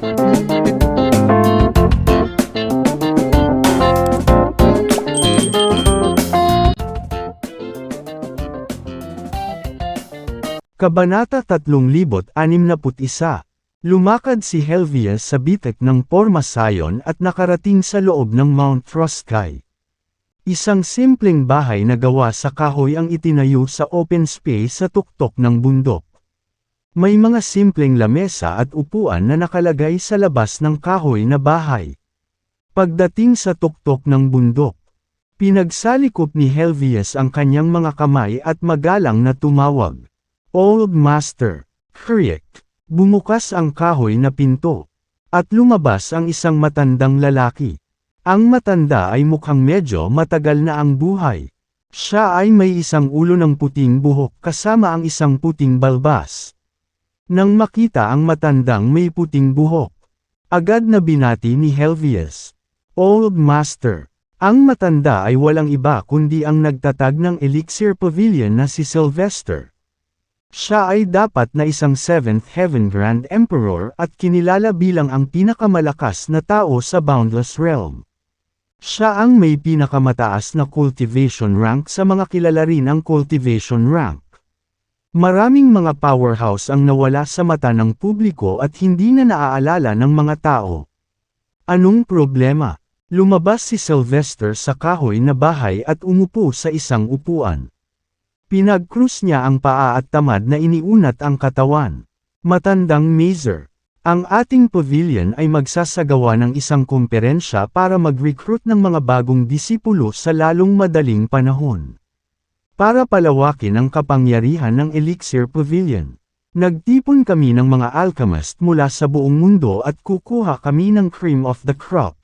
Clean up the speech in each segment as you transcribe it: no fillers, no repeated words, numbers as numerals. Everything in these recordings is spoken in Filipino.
Kabanata 3061. Lumakad si Helvias sa bitek ng Pormasayon at nakarating sa loob ng Mount Frostkai. Isang simpleng bahay na gawa sa kahoy ang itinayo sa open space sa tuktok ng bundok. May mga simpleng lamesa at upuan na nakalagay sa labas ng kahoy na bahay. Pagdating sa tuktok ng bundok, pinagsalikop ni Helvias ang kanyang mga kamay at magalang na tumawag. Old Master, Kriek. Bumukas ang kahoy na pinto. At lumabas ang isang matandang lalaki. Ang matanda ay mukhang medyo matagal na ang buhay. Siya ay may isang ulo ng puting buhok kasama ang isang puting balbas. Nang makita ang matandang may puting buhok, agad na binati ni Helvias. Old Master. Ang matanda ay walang iba kundi ang nagtatag ng Elixir Pavilion na si Sylvester. Siya ay dapat na isang 7th Heaven Grand Emperor at kinilala bilang ang pinakamalakas na tao sa Boundless Realm. Siya ang may pinakamataas na cultivation rank sa mga kilala rin ang cultivation rank. Maraming mga powerhouse ang nawala sa mata ng publiko at hindi na naaalala ng mga tao. Anong problema? Lumabas si Sylvester sa kahoy na bahay at umupo sa isang upuan. Pinag-krus niya ang paa at tamad na iniunat ang katawan. Matandang Mazer. Ang ating pavilion ay magsasagawa ng isang kumperensya para mag-recruit ng mga bagong disipulo sa lalong madaling panahon. Para palawakin ang kapangyarihan ng Elixir Pavilion. Nagtipon kami ng mga alchemist mula sa buong mundo at kukuha kami ng cream of the crop.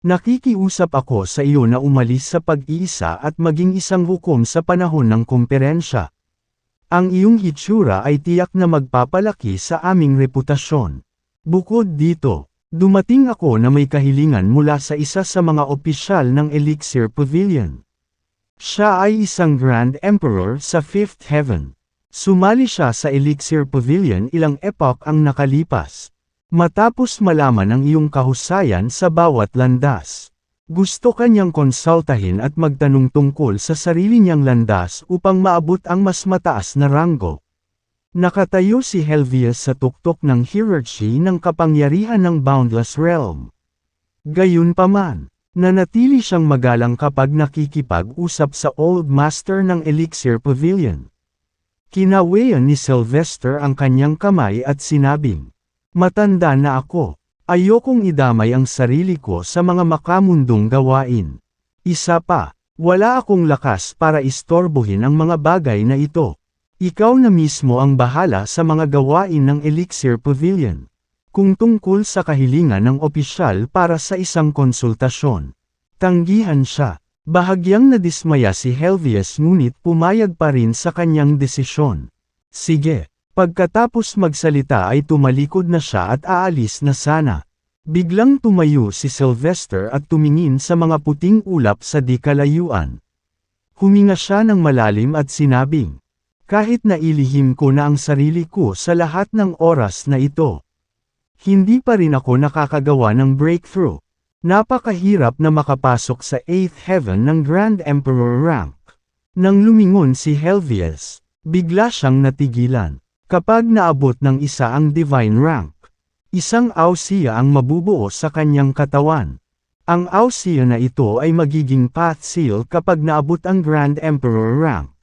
Nakikiusap ako sa iyo na umalis sa pag-iisa at maging isang hukom sa panahon ng kumperensya. Ang iyong hitsura ay tiyak na magpapalaki sa aming reputasyon. Bukod dito, dumating ako na may kahilingan mula sa isa sa mga opisyal ng Elixir Pavilion. Siya ay isang Grand Emperor sa 5th Heaven. Sumali siya sa Elixir Pavilion ilang epoch ang nakalipas. Matapos malaman ang iyong kahusayan sa bawat landas, gusto kanyang konsultahin at magtanong tungkol sa sarili niyang landas upang maabot ang mas mataas na ranggo. Nakatayo si Helvias sa tuktok ng hierarchy ng kapangyarihan ng Boundless Realm. Gayunpaman, nanatili siyang magalang kapag nakikipag-usap sa Old Master ng Elixir Pavilion. Kinawayan ni Sylvester ang kanyang kamay at sinabing, "Matanda na ako. Ayokong idamay ang sarili ko sa mga makamundong gawain. Isa pa, wala akong lakas para istorbohin ang mga bagay na ito. Ikaw na mismo ang bahala sa mga gawain ng Elixir Pavilion. Kung tungkol sa kahilingan ng opisyal para sa isang konsultasyon." Tanggihan siya. Bahagyang nadismaya si Helvias ngunit pumayag pa rin sa kanyang desisyon. Sige. Pagkatapos magsalita ay tumalikod na siya at aalis na sana. Biglang tumayo si Sylvester at tumingin sa mga puting ulap sa di kalayuan. Huminga siya ng malalim at sinabing, "Kahit na ilihim ko na ang sarili ko sa lahat ng oras na ito, hindi pa rin ako nakakagawa ng breakthrough. Napakahirap na makapasok sa 8th Heaven ng Grand Emperor rank." Nang lumingon si Helvias, bigla siyang natigilan. Kapag naabot ng isa ang divine rank, isang Ausia ang mabubuo sa kanyang katawan. Ang Ausia na ito ay magiging path seal kapag naabot ang Grand Emperor rank.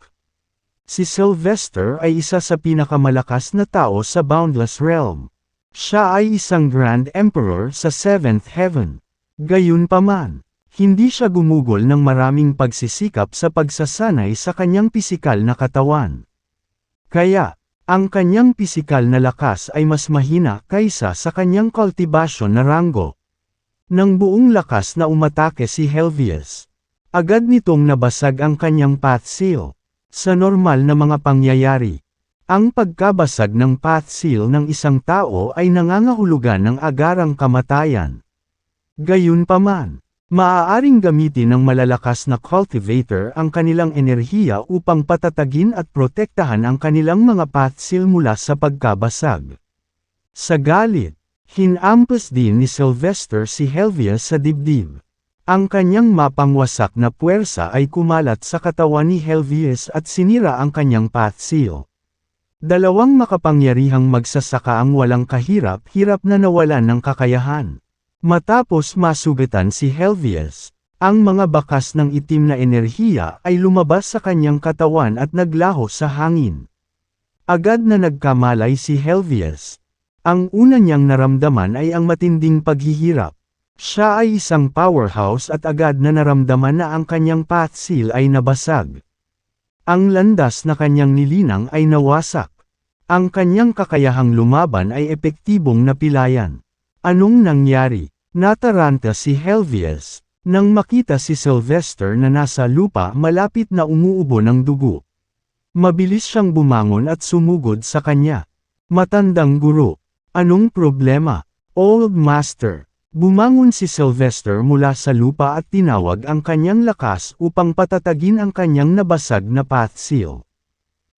Si Sylvester ay isa sa pinakamalakas na tao sa Boundless Realm. Siya ay isang Grand Emperor sa 7th Heaven. Gayunpaman, hindi siya gumugol ng maraming pagsisikap sa pagsasanay sa kanyang pisikal na katawan. Kaya, ang kanyang pisikal na lakas ay mas mahina kaysa sa kanyang kultibasyon na ranggo. Nang buong lakas na umatake si Helvias, agad nitong nabasag ang kanyang path seal. Sa normal na mga pangyayari, ang pagkabasag ng path seal ng isang tao ay nangangahulugan ng agarang kamatayan. Gayunpaman, maaaring gamitin ng malalakas na cultivator ang kanilang enerhiya upang patatagin at protektahan ang kanilang mga path seal mula sa pagkabasag. Sa galit, Hinampas din ni Sylvester si Helvius sa dibdib. Ang kanyang mapangwasak na puwersa ay kumalat sa katawan ni Helvius at sinira ang kanyang path seal. Dalawang makapangyarihang magsasaka ang walang kahirap-hirap na nawalan ng kakayahan. Matapos masugatan si Helvius, ang mga bakas ng itim na enerhiya ay lumabas sa kanyang katawan at naglaho sa hangin. Agad na nagkamalay si Helvius. Ang una niyang naramdaman ay ang matinding paghihirap. Siya ay isang powerhouse at agad na naramdaman na ang kanyang path seal ay nabasag. Ang landas na kanyang nilinang ay nawasak. Ang kanyang kakayahang lumaban ay epektibong napilayan. Anong nangyari? Nataranta si Helvius, nang makita si Sylvester na nasa lupa malapit na umuubo ng dugo. Mabilis siyang bumangon at sumugod sa kanya. Matandang guro. Anong problema? Old Master. Bumangon si Sylvester mula sa lupa at tinawag ang kanyang lakas upang patatagin ang kanyang nabasag na path seal.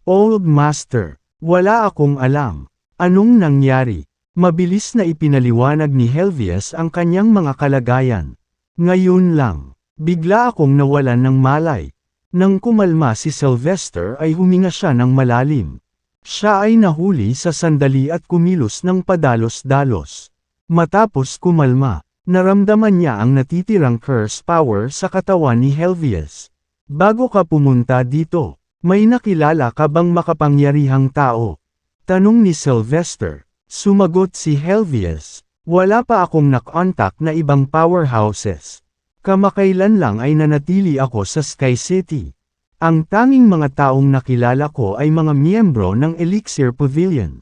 Old Master, wala akong alam. Anong nangyari? Mabilis na ipinaliwanag ni Helvius ang kanyang mga kalagayan. Ngayon lang, bigla akong nawalan ng malay. Nang kumalma si Sylvester ay huminga siya ng malalim. Siya ay nahuli sa sandali at kumilos ng padalos-dalos. Matapos kumalma, naramdaman niya ang natitirang curse power sa katawan ni Helvius. Bago ka pumunta dito, may nakilala ka bang makapangyarihang tao? Tanong ni Sylvester. Sumagot si Helvius. Wala pa akong nakontak na ibang powerhouses. Kamakailan lang ay nanatili ako sa Sky City. Ang tanging mga taong nakilala ko ay mga miyembro ng Elixir Pavilion.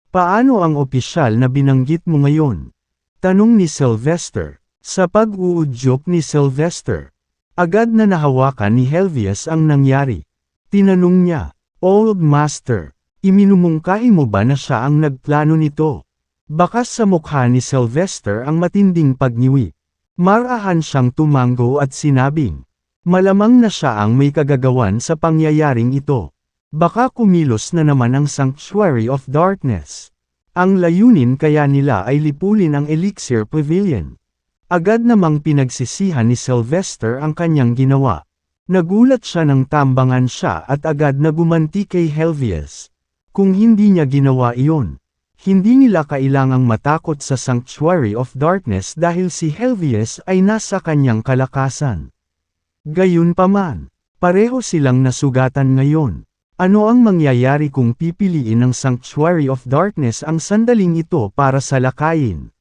Paano ang opisyal na binanggit mo ngayon? Tanong ni Sylvester. Sa pag-uudyok ni Sylvester, agad na nahawakan ni Helvius ang nangyari. Tinanong niya, Old Master, iminumungkahi mo ba na siya ang nagplano nito? Bakas sa mukha ni Sylvester ang matinding pagniwi. Marahan siyang tumango at sinabing, malamang na siya ang may kagagawan sa pangyayaring ito. Baka kumilos na naman ang Sanctuary of Darkness. Ang layunin kaya nila ay lipulin ang Elixir Pavilion. Agad namang pinagsisihan ni Sylvester ang kanyang ginawa. Nagulat siya nang tambangan siya at agad na gumanti kay Helvius. Kung hindi niya ginawa iyon, hindi nila kailangang matakot sa Sanctuary of Darkness dahil si Helvius ay nasa kanyang kalakasan. Gayunpaman, pareho silang nasugatan ngayon. Ano ang mangyayari kung pipiliin ng Sanctuary of Darkness ang sandaling ito para salakayin?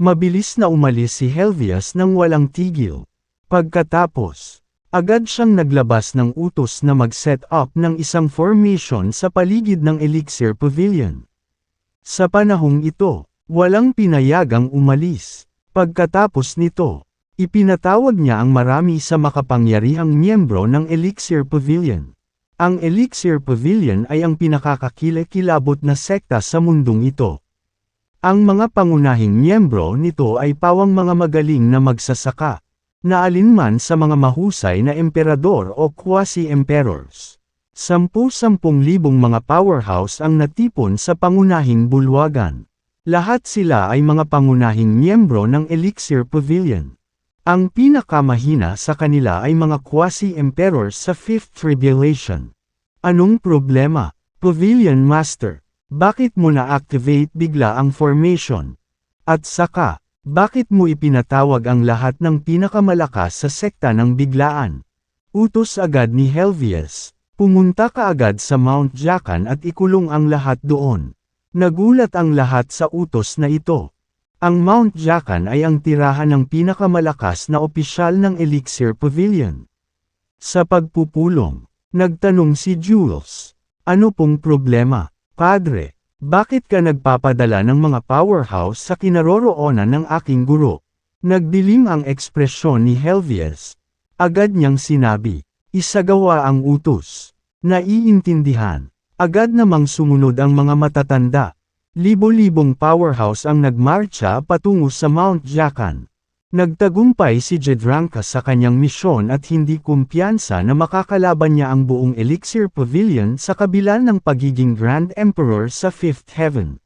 Mabilis na umalis si Helvius nang walang tigil. Pagkatapos, agad siyang naglabas ng utos na mag-set up ng isang formation sa paligid ng Elixir Pavilion. Sa panahong ito, walang pinayagang umalis. Pagkatapos nito, ipinatawag niya ang marami sa makapangyarihang miyembro ng Elixir Pavilion. Ang Elixir Pavilion ay ang pinakakakilakilabot na sekta sa mundong ito. Ang mga pangunahing miyembro nito ay pawang mga magaling na magsasaka, na alinman sa mga mahusay na emperador o quasi-emperors. 10,000 mga powerhouse ang natipon sa pangunahing bulwagan. Lahat sila ay mga pangunahing miyembro ng Elixir Pavilion. Ang pinakamahina sa kanila ay mga quasi-emperors sa Fifth Tribulation. Anong problema, Pavilion Master? Bakit mo na-activate bigla ang formation? At saka, bakit mo ipinatawag ang lahat ng pinakamalakas sa sekta ng biglaan? Utos agad ni Helvius. Pumunta ka agad sa Mount Jacan at ikulong ang lahat doon. Nagulat ang lahat sa utos na ito. Ang Mount Jacan ay ang tirahan ng pinakamalakas na opisyal ng Elixir Pavilion. Sa pagpupulong, nagtanong si Jules, ano pong problema, Padre? Bakit ka nagpapadala ng mga powerhouse sa kinaroroonan ng aking guro? Nagdilim ang ekspresyon ni Helvius. Agad niyang sinabi, isagawa ang utos. Naiintindihan. Agad namang sumunod ang mga matatanda. Libo-libong powerhouse ang nagmarcha patungo sa Mount Jacan. Nagtagumpay si Jedranka sa kanyang misyon at hindi kumpiyansa na makakalaban niya ang buong Elixir Pavilion sa kabila ng pagiging Grand Emperor sa Fifth Heaven.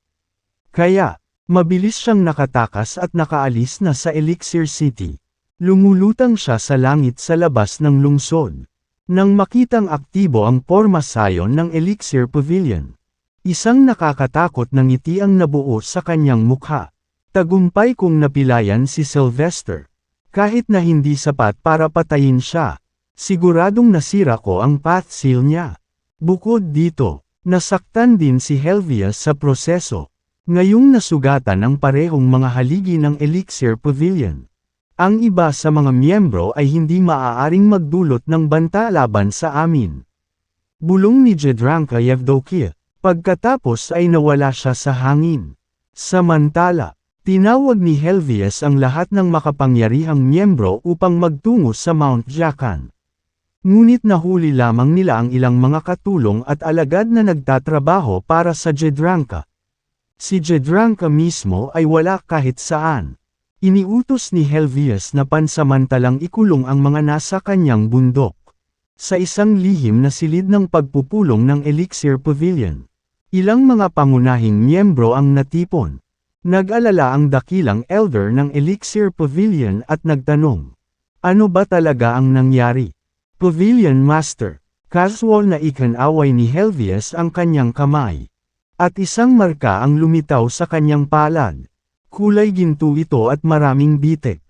Kaya, Mabilis siyang nakatakas at nakaalis na sa Elixir City. Lumulutang siya sa langit sa labas ng lungsod. Nang makitang aktibo ang pormasayon ng Elixir Pavilion. Isang nakakatakot na ngiti ang nabuo sa kanyang mukha. Tagumpay kong napilayan si Sylvester. Kahit na hindi sapat para patayin siya. Siguradong nasira ko ang path seal niya. Bukod dito, nasaktan din si Helvius sa proseso. Ngayong nasugatan ang parehong mga haligi ng Elixir Pavilion. Ang iba sa mga miyembro ay hindi maaaring magdulot ng banta laban sa amin. Bulong ni Jedranka Yevdokia. Pagkatapos ay nawala siya sa hangin. Samantala, tinawag ni Helvius ang lahat ng makapangyarihang miyembro upang magtungo sa Mount Jacan. Ngunit nahuli lamang nila ang ilang mga katulong at alagad na nagtatrabaho para sa Jedranka. Si Jedranka mismo ay wala kahit saan. Iniutos ni Helvius na pansamantalang ikulong ang mga nasa kanyang bundok. Sa isang lihim na silid ng pagpupulong ng Elixir Pavilion. Ilang mga pangunahing miyembro ang natipon. Nag-alala ang dakilang elder ng Elixir Pavilion at nagtanong. Ano ba talaga ang nangyari? Pavilion Master. Casual na ikanaway ni Helvius ang kanyang kamay. At isang marka ang lumitaw sa kanyang palad. Kulay ginto ito at maraming bitik.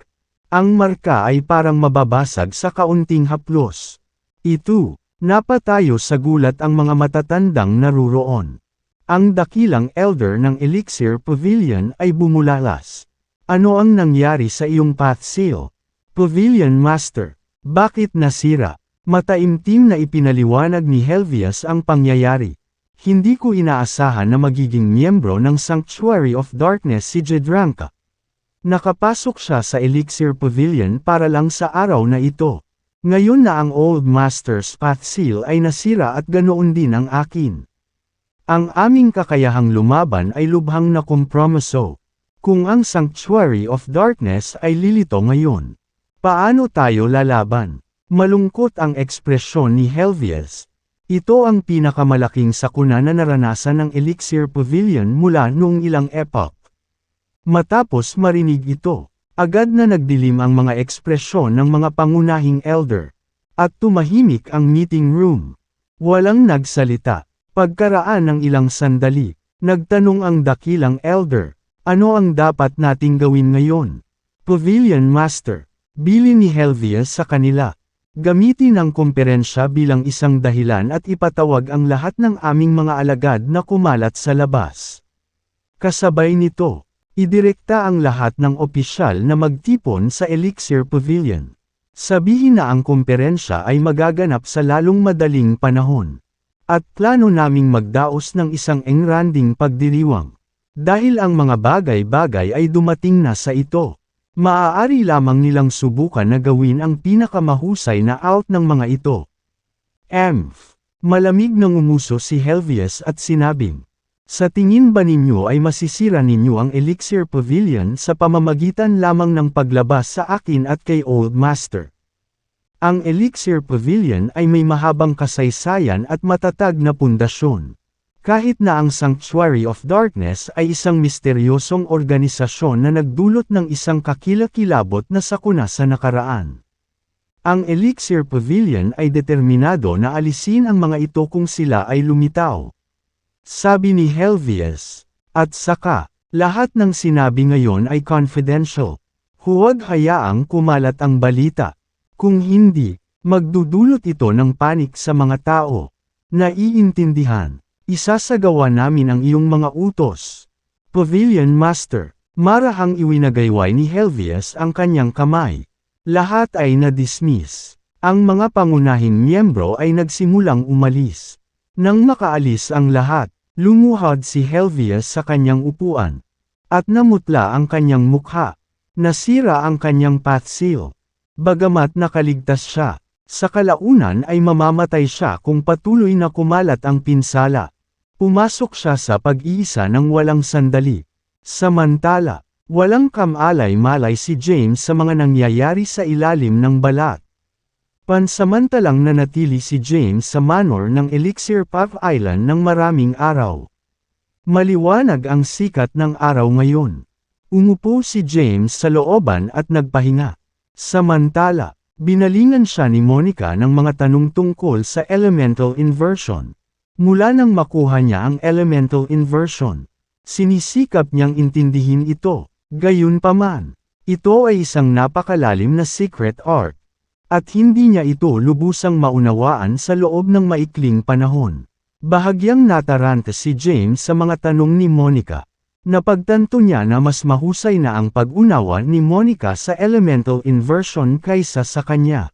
Ang marka ay parang mababasag sa kaunting haplos. Ito, napatayo sa gulat ang mga matatandang naruroon. Ang dakilang elder ng Elixir Pavilion ay bumulalas. Ano ang nangyari sa iyong path seal? Pavilion Master, bakit nasira? Mataimtim na ipinaliwanag ni Helvius ang pangyayari. Hindi ko inaasahan na magiging miyembro ng Sanctuary of Darkness si Jedranka. Nakapasok siya sa Elixir Pavilion para lang sa araw na ito. Ngayon na ang Old Master's Path Seal ay nasira at ganoon din ang akin. Ang aming kakayahang lumaban ay lubhang nakompromiso. Kung ang Sanctuary of Darkness ay lilito ngayon, paano tayo lalaban? Malungkot ang ekspresyon ni Helvius. Ito ang pinakamalaking sakuna na naranasan ng Elixir Pavilion mula noong ilang epoch. Matapos marinig ito, agad na nagdilim ang mga ekspresyon ng mga pangunahing elder. At tumahimik ang meeting room. Walang nagsalita. Pagkaraan ng ilang sandali, nagtanong ang dakilang elder, ano ang dapat nating gawin ngayon? Pavilion Master, bilin ni Helvius sa kanila. Gamitin ang komperensya bilang isang dahilan at ipatawag ang lahat ng aming mga alagad na kumalat sa labas. Kasabay nito, idirekta ang lahat ng opisyal na magtipon sa Elixir Pavilion. Sabihin na ang komperensya ay magaganap sa lalong madaling panahon. At plano naming magdaos ng isang engranding pagdiriwang. Dahil ang mga bagay-bagay ay dumating na sa ito. Maaari lamang nilang subukan na gawin ang pinakamahusay na out ng mga ito. Malamig nang umuso si Helvius at sinabing, sa tingin ba ninyo ay masisira ninyo ang Elixir Pavilion sa pamamagitan lamang ng paglabas sa akin at kay Old Master? Ang Elixir Pavilion ay may mahabang kasaysayan at matatag na pundasyon. Kahit na ang Sanctuary of Darkness ay isang misteryosong organisasyon na nagdulot ng isang kakilakilabot na sakuna sa nakaraan. Ang Elixir Pavilion ay determinado na alisin ang mga ito kung sila ay lumitaw. Sabi ni Helvius. At saka, lahat ng sinabi ngayon ay confidential. Huwag hayaang kumalat ang balita. Kung hindi, magdudulot ito ng panik sa mga tao. Naiintindihan. Isasagawa namin ang iyong mga utos. Pavilion Master, marahang iwinagayway ni Helvius ang kanyang kamay. Lahat ay na-dismiss. Ang mga pangunahing miyembro ay nagsimulang umalis. Nang makaalis ang lahat, lumuhod si Helvius sa kanyang upuan. At namutla ang kanyang mukha. Nasira ang kanyang path seal. Bagamat nakaligtas siya, sa kalaunan ay mamamatay siya kung patuloy na kumalat ang pinsala. Pumasok siya sa pag-iisa ng walang sandali. Samantala, walang kamalay-malay si James sa mga nangyayari sa ilalim ng balat. Pansamantalang nanatili si James sa manor ng Elixir Puff Island ng maraming araw. Maliwanag ang sikat ng araw ngayon. Umupo si James sa looban at nagpahinga. Samantala, binalingan siya ni Monica ng mga tanong tungkol sa elemental inversion. Mula nang makuha niya ang elemental inversion, sinisikap niyang intindihin ito. Gayunpaman, ito ay isang napakalalim na secret art, at hindi niya ito lubusang maunawaan sa loob ng maikling panahon. Bahagyang nataranta si James sa mga tanong ni Monica. Napagtanto niya na mas mahusay na ang pag-unawa ni Monica sa elemental inversion kaysa sa kanya.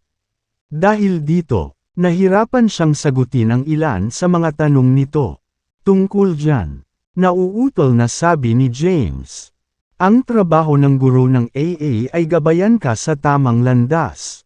Dahil dito, nahirapan siyang sagutin ang ilan sa mga tanong nito. Tungkol dyan, nauutol na sabi ni James. Ang trabaho ng guro ng AA ay gabayan ka sa tamang landas.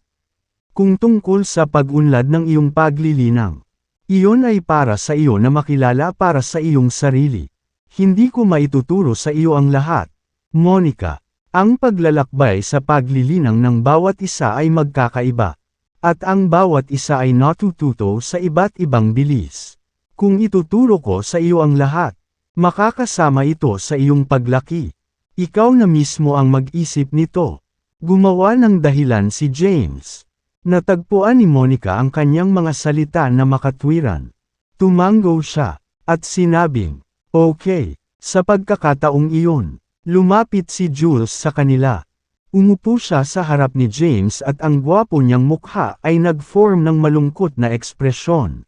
Kung tungkol sa pag-unlad ng iyong paglilinang, iyon ay para sa iyo na makilala para sa iyong sarili. Hindi ko maituturo sa iyo ang lahat, Monica. Ang paglalakbay sa paglilinang ng bawat isa ay magkakaiba. At ang bawat isa ay natututo sa iba't ibang bilis. Kung ituturo ko sa iyo ang lahat, makakasama ito sa iyong paglaki. Ikaw na mismo ang mag-isip nito. Gumawa ng dahilan si James. Natagpuan ni Monica ang kanyang mga salita na makatwiran. Tumango siya, at sinabing, "Okay." Sa pagkakataong iyon, lumapit si Jules sa kanila. Umupo siya sa harap ni James at ang gwapo niyang mukha ay nag-form ng malungkot na ekspresyon.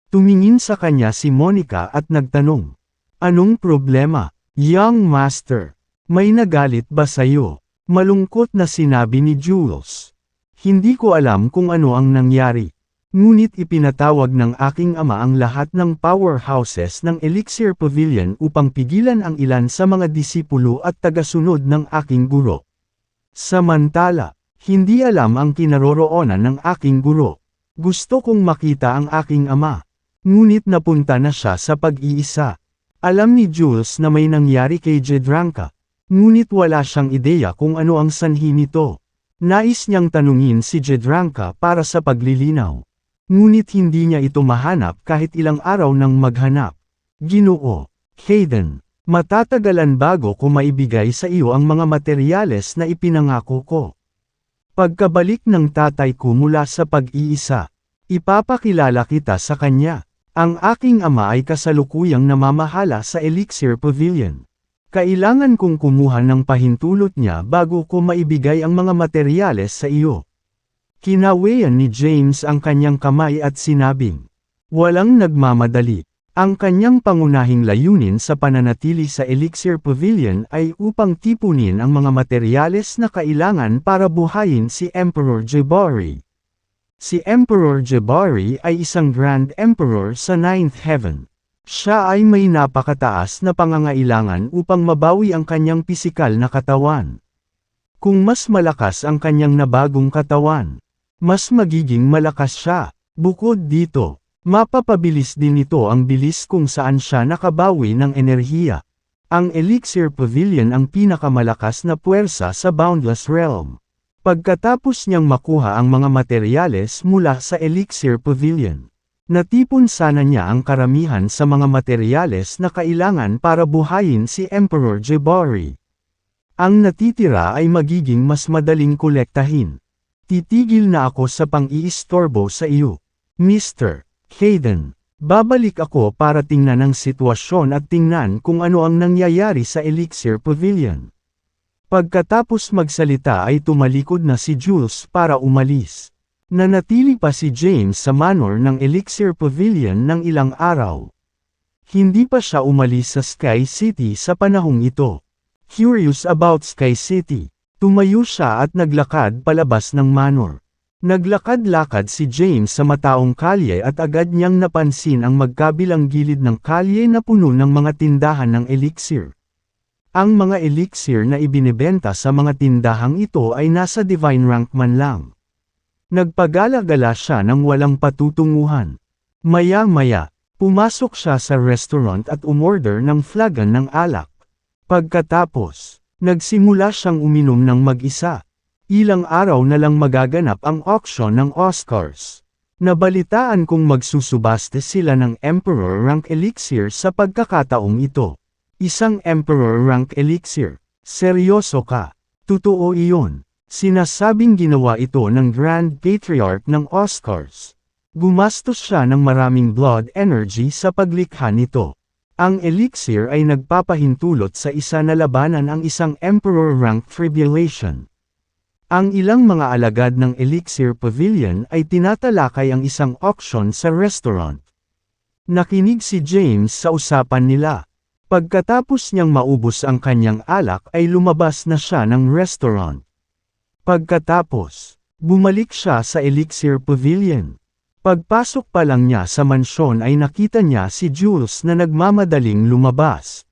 Tumingin sa kanya si Monica at nagtanong, "Anong problema, young master? May nagalit ba sa'yo?" Malungkot na sinabi ni Jules. "Hindi ko alam kung ano ang nangyari. Ngunit ipinatawag ng aking ama ang lahat ng powerhouses ng Elixir Pavilion upang pigilan ang ilan sa mga disipulo at tagasunod ng aking guro. Samantala, hindi alam ang kinaroroonan ng aking guro. Gusto kong makita ang aking ama. Ngunit napunta na siya sa pag-iisa. Alam ni Jules na may nangyari kay Jedranka. Ngunit wala siyang ideya kung ano ang sanhi nito. Nais niyang tanungin si Jedranka para sa paglilinaw. Ngunit hindi niya ito mahanap kahit ilang araw nang maghanap. Ginoo, Hayden, matatagalan bago ko maibigay sa iyo ang mga materyales na ipinangako ko. Pagkabalik ng tatay ko mula sa pag-iisa, ipapakilala kita sa kanya. Ang aking ama ay kasalukuyang namamahala sa Elixir Pavilion. Kailangan kong kumuha ng pahintulot niya bago ko maibigay ang mga materyales sa iyo. Kinawayan ni James ang kanyang kamay at sinabing, "Walang nagmamadali." Ang kanyang pangunahing layunin sa pananatili sa Elixir Pavilion ay upang tipunin ang mga materyales na kailangan para buhayin si Emperor Jabari. Si Emperor Jabari ay isang Grand Emperor sa Ninth Heaven. Siya ay may napakataas na pangangailangan upang mabawi ang kanyang pisikal na katawan. Kung mas malakas ang kanyang nabagong katawan, mas magiging malakas siya. Bukod dito, mapapabilis din ito ang bilis kung saan siya nakabawi ng enerhiya. Ang Elixir Pavilion ang pinakamalakas na puwersa sa Boundless Realm. Pagkatapos niyang makuha ang mga materyales mula sa Elixir Pavilion, natipon sana niya ang karamihan sa mga materyales na kailangan para buhayin si Emperor Jabari. Ang natitira ay magiging mas madaling kolektahin. Titigil na ako sa pang-iistorbo sa iyo, Mr. Hayden. Babalik ako para tingnan ang sitwasyon at tingnan kung ano ang nangyayari sa Elixir Pavilion. Pagkatapos magsalita ay tumalikod na si Jules para umalis. Nanatili pa si James sa manor ng Elixir Pavilion ng ilang araw. Hindi pa siya umalis sa Sky City sa panahong ito. Curious about Sky City, tumayo siya at naglakad palabas ng manor. Naglakad-lakad si James sa mataong kalye at agad niyang napansin ang magkabilang gilid ng kalye na puno ng mga tindahan ng elixir. Ang mga elixir na ibinebenta sa mga tindahang ito ay nasa divine rank man lang. Nagpagala-gala siya ng walang patutunguhan. Maya-maya, pumasok siya sa restaurant at umorder ng flagon ng alak. Pagkatapos, nagsimula siyang uminom ng mag-isa. Ilang araw na lang magaganap ang auction ng Oscars. Nabalitaan kong magsusubaste sila ng Emperor rank elixir sa pagkakataong ito. Isang Emperor rank elixir. Seryoso ka? Totoo iyon. Sinasabing ginawa ito ng Grand Patriarch ng Oscars. Gumastos siya ng maraming blood energy sa paglikha nito. Ang elixir ay nagpapahintulot sa isa na labanan ang isang Emperor rank tribulation. Ang ilang mga alagad ng Elixir Pavilion ay tinatalakay ang isang auction sa restaurant. Nakinig si James sa usapan nila. Pagkatapos niyang maubos ang kanyang alak ay lumabas na siya ng restaurant. Pagkatapos, bumalik siya sa Elixir Pavilion. Pagpasok pa lang niya sa mansyon ay nakita niya si Jules na nagmamadaling lumabas.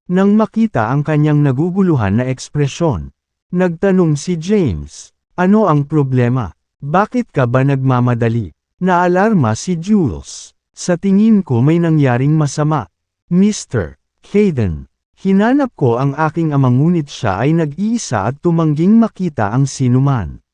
Nang makita ang kanyang naguguluhan na ekspresyon, nagtanong si James, "Ano ang problema? Bakit ka ba nagmamadali?" Naalarma si Jules. "Sa tingin ko may nangyaring masama. Mr. Hayden, hinanap ko ang aking ama ngunit siya ay nag-iisa at tumangging makita ang sinuman.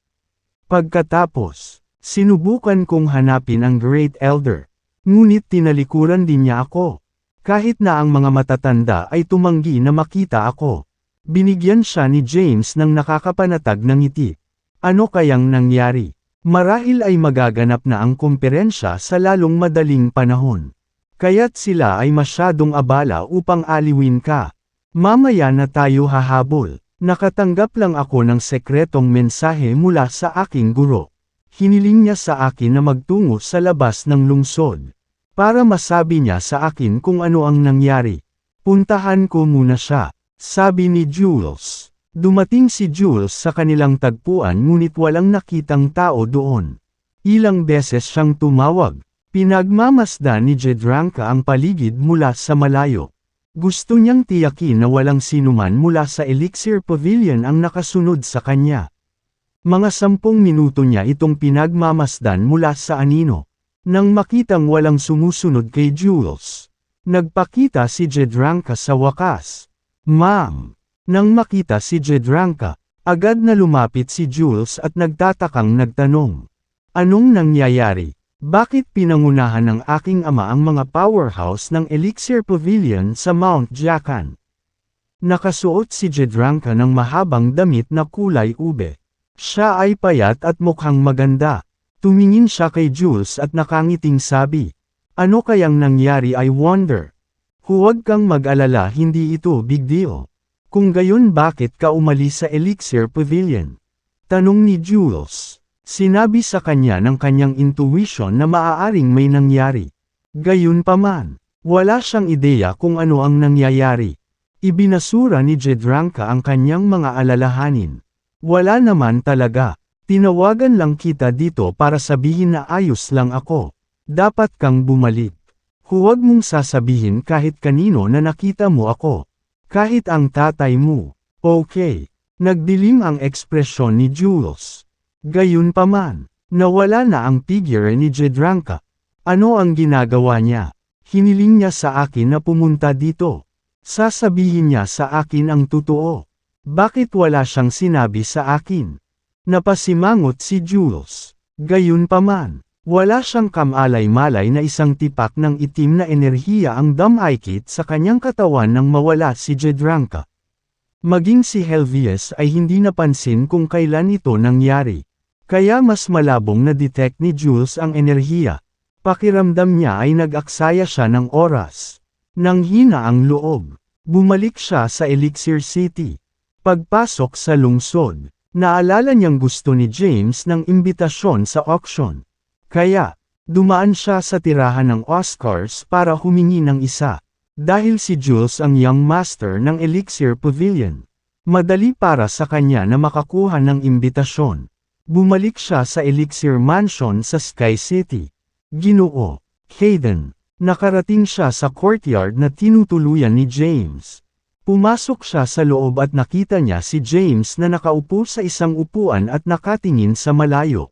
Pagkatapos, sinubukan kong hanapin ang Great Elder. Ngunit tinalikuran din niya ako. Kahit na ang mga matatanda ay tumanggi na makita ako." Binigyan siya ni James ng nakakapanatag na ngiti. Ano kayang nangyari? Marahil ay magaganap na ang kumperensya sa lalong madaling panahon. Kaya't sila ay masyadong abala upang aliwin ka. Mamaya na tayo hahabol. Nakatanggap lang ako ng sekretong mensahe mula sa aking guro. Hiniling niya sa akin na magtungo sa labas ng lungsod. Para masabi niya sa akin kung ano ang nangyari. Puntahan ko muna siya. Sabi ni Jules. Dumating si Jules sa kanilang tagpuan ngunit walang nakitang tao doon. Ilang beses siyang tumawag. Pinagmamasdan ni Jedranka ang paligid mula sa malayo. Gusto niyang tiyakin na walang sinuman mula sa Elixir Pavilion ang nakasunod sa kanya. Mga 10 minuto niya itong pinagmamasdan mula sa anino. Nang makitang walang sumusunod kay Jules, nagpakita si Jedranka sa wakas. "Ma'am." Nang makita si Jedranka, agad na lumapit si Jules at nagtatakang nagtanong. "Anong nangyayari? Bakit pinangunahan ng aking ama ang mga powerhouse ng Elixir Pavilion sa Mount Jacan?" Nakasuot si Jedranka ng mahabang damit na kulay ube. Siya ay payat at mukhang maganda. Tumingin siya kay Jules at nakangiting sabi, "Ano kayang nangyari I wonder? Huwag kang mag-alala, hindi ito big deal. Kung gayon bakit ka umalis sa Elixir Pavilion?" Tanong ni Jules. Sinabi sa kanya ng kanyang intuition na maaaring may nangyari. Gayunpaman, wala siyang ideya kung ano ang nangyayari. Ibinasura ni Jedranka ang kanyang mga alalahanin. "Wala naman talaga. Tinawagan lang kita dito para sabihin na ayos lang ako. Dapat kang bumalik. Huwag mong sasabihin kahit kanino na nakita mo ako. Kahit ang tatay mo." "Okay." Nagdilim ang ekspresyon ni Jules. Gayunpaman, nawala na ang figure ni Jedranka. Ano ang ginagawa niya? Hiniling niya sa akin na pumunta dito. Sasabihin niya sa akin ang totoo. Bakit wala siyang sinabi sa akin? Napasimangot si Jules. Gayunpaman, wala siyang kamalay-malay na isang tipak ng itim na enerhiya ang dumaikit sa kanyang katawan nang mawala si Jedranka. Maging si Helvius ay hindi napansin kung kailan ito nangyari. Kaya mas malabong na-detect ni Jules ang enerhiya. Pakiramdam niya ay nag-aksaya siya ng oras. Nang hina ang loob, bumalik siya sa Elixir City. Pagpasok sa lungsod, naalala niyang gusto ni James ng imbitasyon sa auction. Kaya, dumaan siya sa tirahan ng Oscars para humingi ng isa. Dahil si Jules ang young master ng Elixir Pavilion, madali para sa kanya na makakuha ng imbitasyon. Bumalik siya sa Elixir Mansion sa Sky City. Ginoo Hayden, nakarating siya sa courtyard na tinutuluyan ni James. Pumasok siya sa loob at nakita niya si James na nakaupo sa isang upuan at nakatingin sa malayo.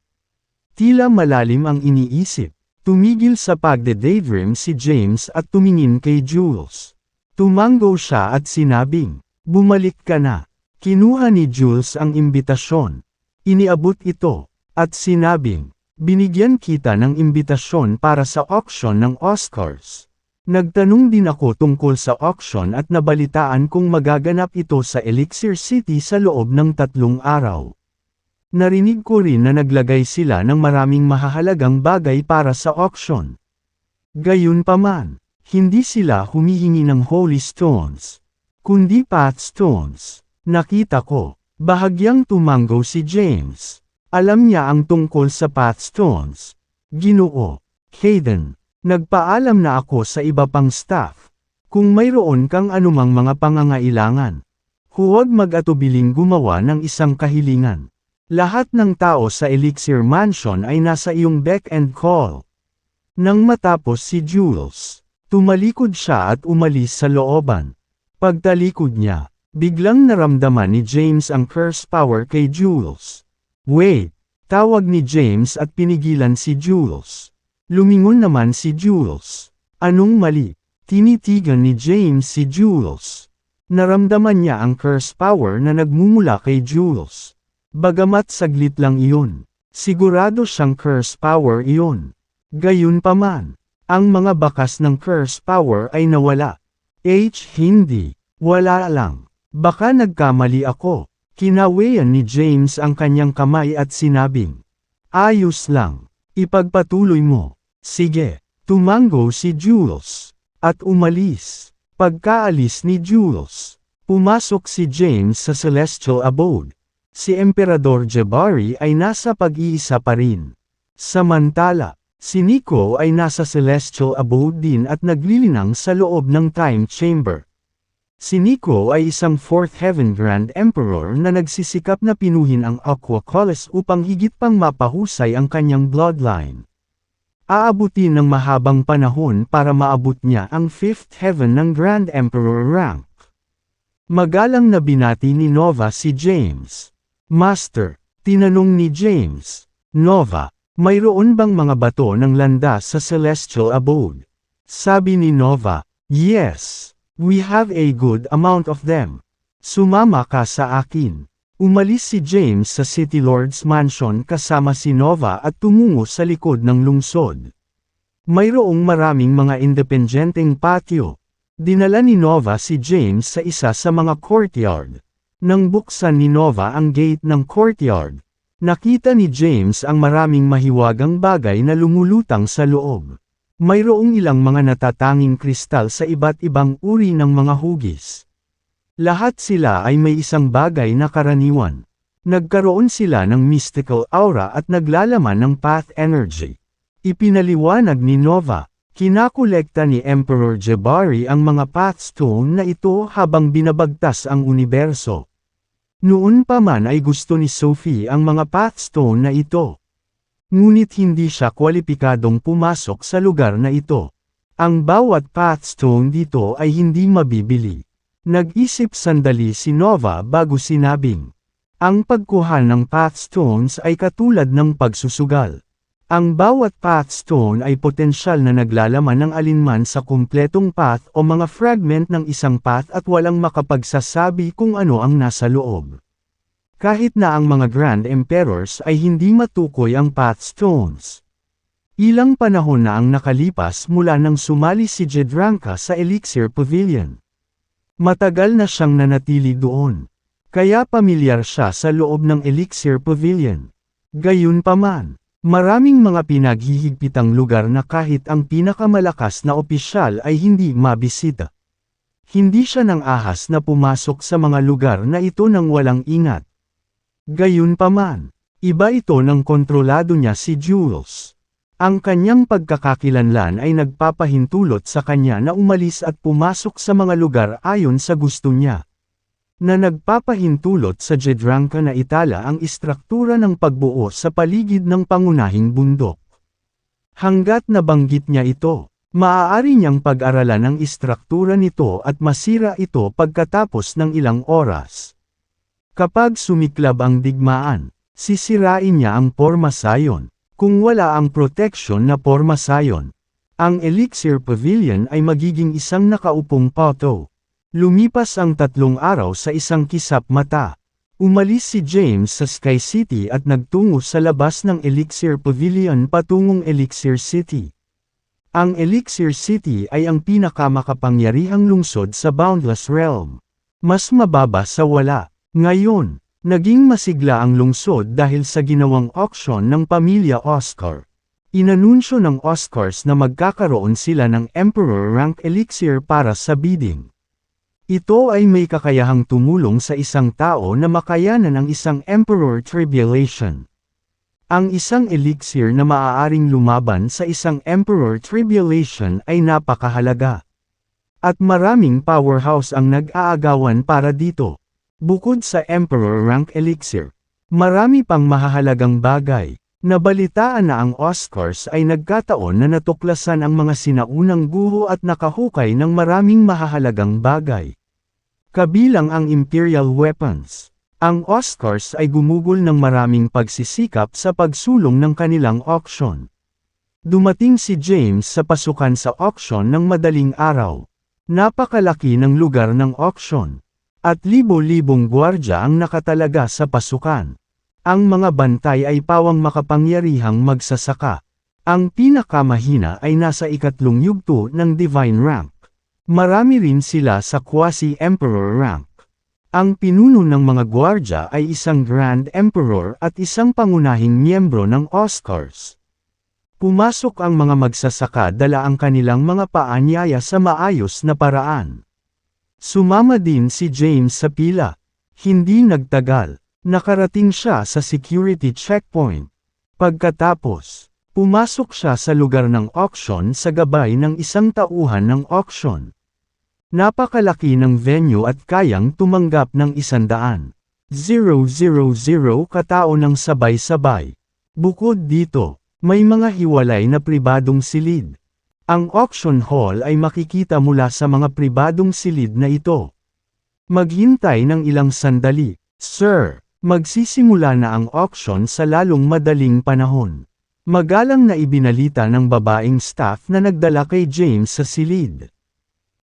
Tila malalim ang iniisip. Tumigil sa pagde-daydream si James at tumingin kay Jules. Tumango siya at sinabing, "Bumalik ka na." Kinuha ni Jules ang imbitasyon. Iniabot ito, at sinabing, Binigyan kita ng imbitasyon para sa auction ng Oscars. Nagtanong din ako tungkol sa auction at nabalitaan kung magaganap ito sa Elixir City sa loob ng 3 araw. Narinig ko rin na naglagay sila ng maraming mahahalagang bagay para sa auction. Gayunpaman, hindi sila humihingi ng Holy Stones, kundi Path Stones. Nakita ko, bahagyang tumango si James. Alam niya ang tungkol sa Path Stones. Ginoo, Hayden. Nagpaalam na ako sa iba pang staff. Kung mayroon kang anumang mga pangangailangan, huwag mag-atubiling gumawa ng isang kahilingan. Lahat ng tao sa Elixir Mansion ay nasa iyong beck and call. Nang matapos si Jules, tumalikod siya at umalis sa looban. Pagtalikod niya, biglang naramdaman ni James ang curse power kay Jules. Wait! Tawag ni James at pinigilan si Jules. Lumingon naman si Jules. Anong mali? Tinitigan ni James si Jules. Naramdaman niya ang curse power na nagmumula kay Jules. Bagamat saglit lang iyon, sigurado siyang curse power iyon. Gayunpaman, ang mga bakas ng curse power ay nawala. Hindi. Wala lang. Baka nagkamali ako. Kinawayan ni James ang kanyang kamay at sinabing, ayos lang. Ipagpatuloy mo. Sige, tumango si Jules. At umalis. Pagkaalis ni Jules, pumasok si James sa Celestial Abode. Si Emperador Jabari ay nasa pag-iisa pa rin. Samantala, si Nico ay nasa Celestial Abode din at naglilinang sa loob ng Time Chamber. Si Nico ay isang Fourth Heaven Grand Emperor na nagsisikap na pinuhin ang Aqua Collis upang higit pang mapahusay ang kanyang bloodline. Aabutin ng mahabang panahon para maabot niya ang Fifth Heaven ng Grand Emperor rank. Magalang na binati ni Nova si James. Master, tinanong ni James, Nova, mayroon bang mga bato ng landas sa Celestial Abode? Sabi ni Nova, yes, we have a good amount of them. Sumama ka sa akin. Umalis si James sa City Lord's Mansion kasama si Nova at tumungo sa likod ng lungsod. Mayroong maraming mga independenteng patio. Dinala ni Nova si James sa isa sa mga courtyard. Nang buksan ni Nova ang gate ng courtyard, nakita ni James ang maraming mahiwagang bagay na lumulutang sa loob. Mayroong ilang mga natatanging kristal sa iba't ibang uri ng mga hugis. Lahat sila ay may isang bagay na karaniwan. Nagkaroon sila ng mystical aura at naglalaman ng path energy. Ipinaliwanag ni Nova, kinakolekta ni Emperor Jabari ang mga pathstone na ito habang binabagtas ang universo. Noon pa man ay gusto ni Sophie ang mga pathstone na ito. Ngunit hindi siya kwalipikadong pumasok sa lugar na ito. Ang bawat pathstone dito ay hindi mabibili. Nag-isip sandali si Nova bago sinabing, ang pagkuha ng pathstones ay katulad ng pagsusugal. Ang bawat pathstone ay potensyal na naglalaman ng alinman sa kumpletong path o mga fragment ng isang path at walang makapagsasabi kung ano ang nasa loob. Kahit na ang mga Grand Emperors ay hindi matukoy ang pathstones. Ilang panahon na ang nakalipas mula nang sumali si Jedranka sa Elixir Pavilion. Matagal na siyang nanatili doon. Kaya pamilyar siya sa loob ng Elixir Pavilion. Gayunpaman, maraming mga pinaghihigpitang lugar na kahit ang pinakamalakas na opisyal ay hindi mabisita. Hindi siya nang ahas na pumasok sa mga lugar na ito nang walang ingat. Gayunpaman, iba ito ng kontrolado niya si Jules. Ang kanyang pagkakakilanlan ay nagpapahintulot sa kanya na umalis at pumasok sa mga lugar ayon sa gusto niya. Na nagpapahintulot sa Jedranka na itala ang istruktura ng pagbuo sa paligid ng pangunahing bundok. Hanggat nabanggit niya ito, maaari niyang pag-aralan ang istruktura nito at masira ito pagkatapos ng ilang oras. Kapag sumiklab ang digmaan, sisirain niya ang Pormasayon. Kung wala ang protection na Pormasayon, ang Elixir Pavilion ay magiging isang nakaupong pato. Lumipas ang 3 araw sa isang kisap mata. Umalis si James sa Sky City at nagtungo sa labas ng Elixir Pavilion patungong Elixir City. Ang Elixir City ay ang pinakamakapangyarihang lungsod sa Boundless Realm. Mas mababa sa wala. Ngayon, naging masigla ang lungsod dahil sa ginawang auction ng pamilya Oscar. Inanunsyo ng Oscars na magkakaroon sila ng Emperor rank elixir para sa bidding. Ito ay may kakayahang tumulong sa isang tao na makayanan ang isang Emperor Tribulation. Ang isang elixir na maaaring lumaban sa isang Emperor Tribulation ay napakahalaga. At maraming powerhouse ang nag-aagawan para dito. Bukod sa Emperor rank elixir, marami pang mahahalagang bagay. Nabalitaan na ang Oscars ay nagkataon na natuklasan ang mga sinaunang guho at nakahukay ng maraming mahahalagang bagay. Kabilang ang Imperial Weapons. Ang Oscars ay gumugol ng maraming pagsisikap sa pagsulong ng kanilang auction. Dumating si James sa pasukan sa auction ng madaling araw. Napakalaki ng lugar ng auction. At libo-libong gwardya ang nakatalaga sa pasukan. Ang mga bantay ay pawang makapangyarihang magsasaka. Ang pinakamahina ay nasa ikatlong yugto ng Divine Rank. Marami rin sila sa Quasi-Emperor Rank. Ang pinuno ng mga gwardya ay isang Grand Emperor at isang pangunahing miyembro ng Oscars. Pumasok ang mga magsasaka dala ang kanilang mga paanyaya sa maayos na paraan. Sumama din si James sa pila. Hindi nagtagal. Nakarating siya sa security checkpoint. Pagkatapos, pumasok siya sa lugar ng auction sa gabay ng isang tauhan ng auction. Napakalaki ng venue at kayang tumanggap ng 100,000 katao ng sabay-sabay. Bukod dito, may mga hiwalay na pribadong silid. Ang auction hall ay makikita mula sa mga pribadong silid na ito. Maghintay ng ilang sandali, sir. Magsisimula na ang auction sa lalong madaling panahon. Magalang na ibinalita ng babaeng staff na nagdala kay James sa silid.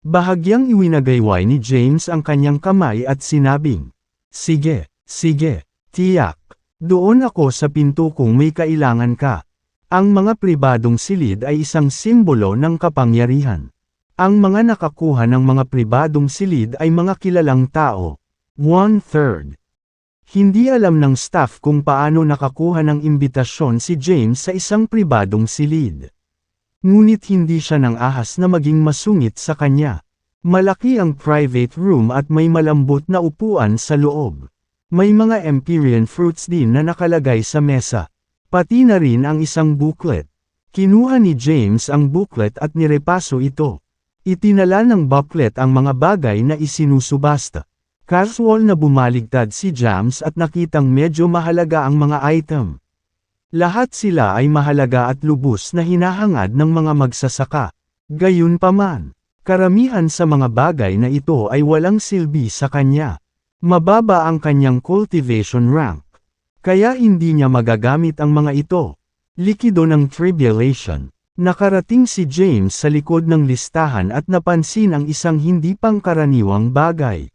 Bahagyang iwinagayway ni James ang kanyang kamay at sinabing, "Sige, sige, tiyak. Doon ako sa pinto kung may kailangan ka." Ang mga pribadong silid ay isang simbolo ng kapangyarihan. Ang mga nakakuha ng mga pribadong silid ay mga kilalang tao. 1/3. Hindi alam ng staff kung paano nakakuha ng imbitasyon si James sa isang pribadong silid. Ngunit hindi siya nang ahas na maging masungit sa kanya. Malaki ang private room at may malambot na upuan sa loob. May mga Empyrean fruits din na nakalagay sa mesa. Pati na rin ang isang booklet. Kinuha ni James ang booklet at nirepaso ito. Itinala ng booklet ang mga bagay na isinusubasta. Casual na bumaligtad si James at nakitang medyo mahalaga ang mga item. Lahat sila ay mahalaga at lubos na hinahangad ng mga magsasaka. Gayunpaman, karamihan sa mga bagay na ito ay walang silbi sa kanya. Mababa ang kanyang cultivation rank. Kaya hindi niya magagamit ang mga ito. Likido ng Tribulation. Nakarating si James sa likod ng listahan at napansin ang isang hindi pangkaraniwang bagay.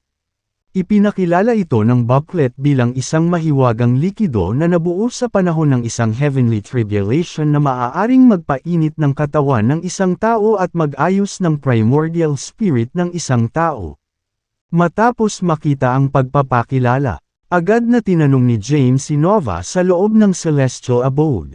Ipinakilala ito ng booklet bilang isang mahiwagang likido na nabuo sa panahon ng isang heavenly tribulation na maaaring magpainit ng katawan ng isang tao at mag-ayos ng primordial spirit ng isang tao. Matapos makita ang pagpapakilala, agad na tinanong ni James si Nova sa loob ng Celestial Abode.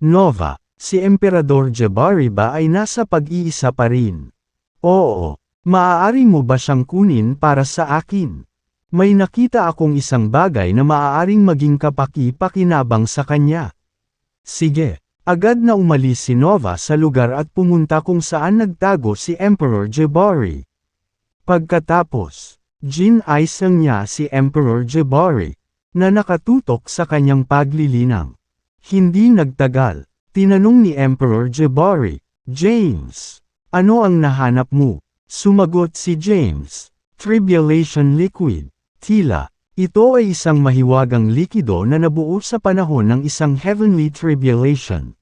Nova, si Emperador Jabari ba ay nasa pag-iisa pa rin? Oo. Maaari mo ba siyang kunin para sa akin? May nakita akong isang bagay na maaaring maging kapaki-pakinabang sa kanya. Sige, agad na umalis si Nova sa lugar at pumunta kung saan nagtago si Emperor Jabari. Pagkatapos, ginayang niya si Emperor Jabari, na nakatutok sa kanyang paglilinang. Hindi nagtagal, tinanong ni Emperor Jabari, "James, ano ang nahanap mo?" Sumagot si James, "Tribulation Liquid." Tila, ito ay isang mahiwagang likido na nabuo sa panahon ng isang heavenly tribulation.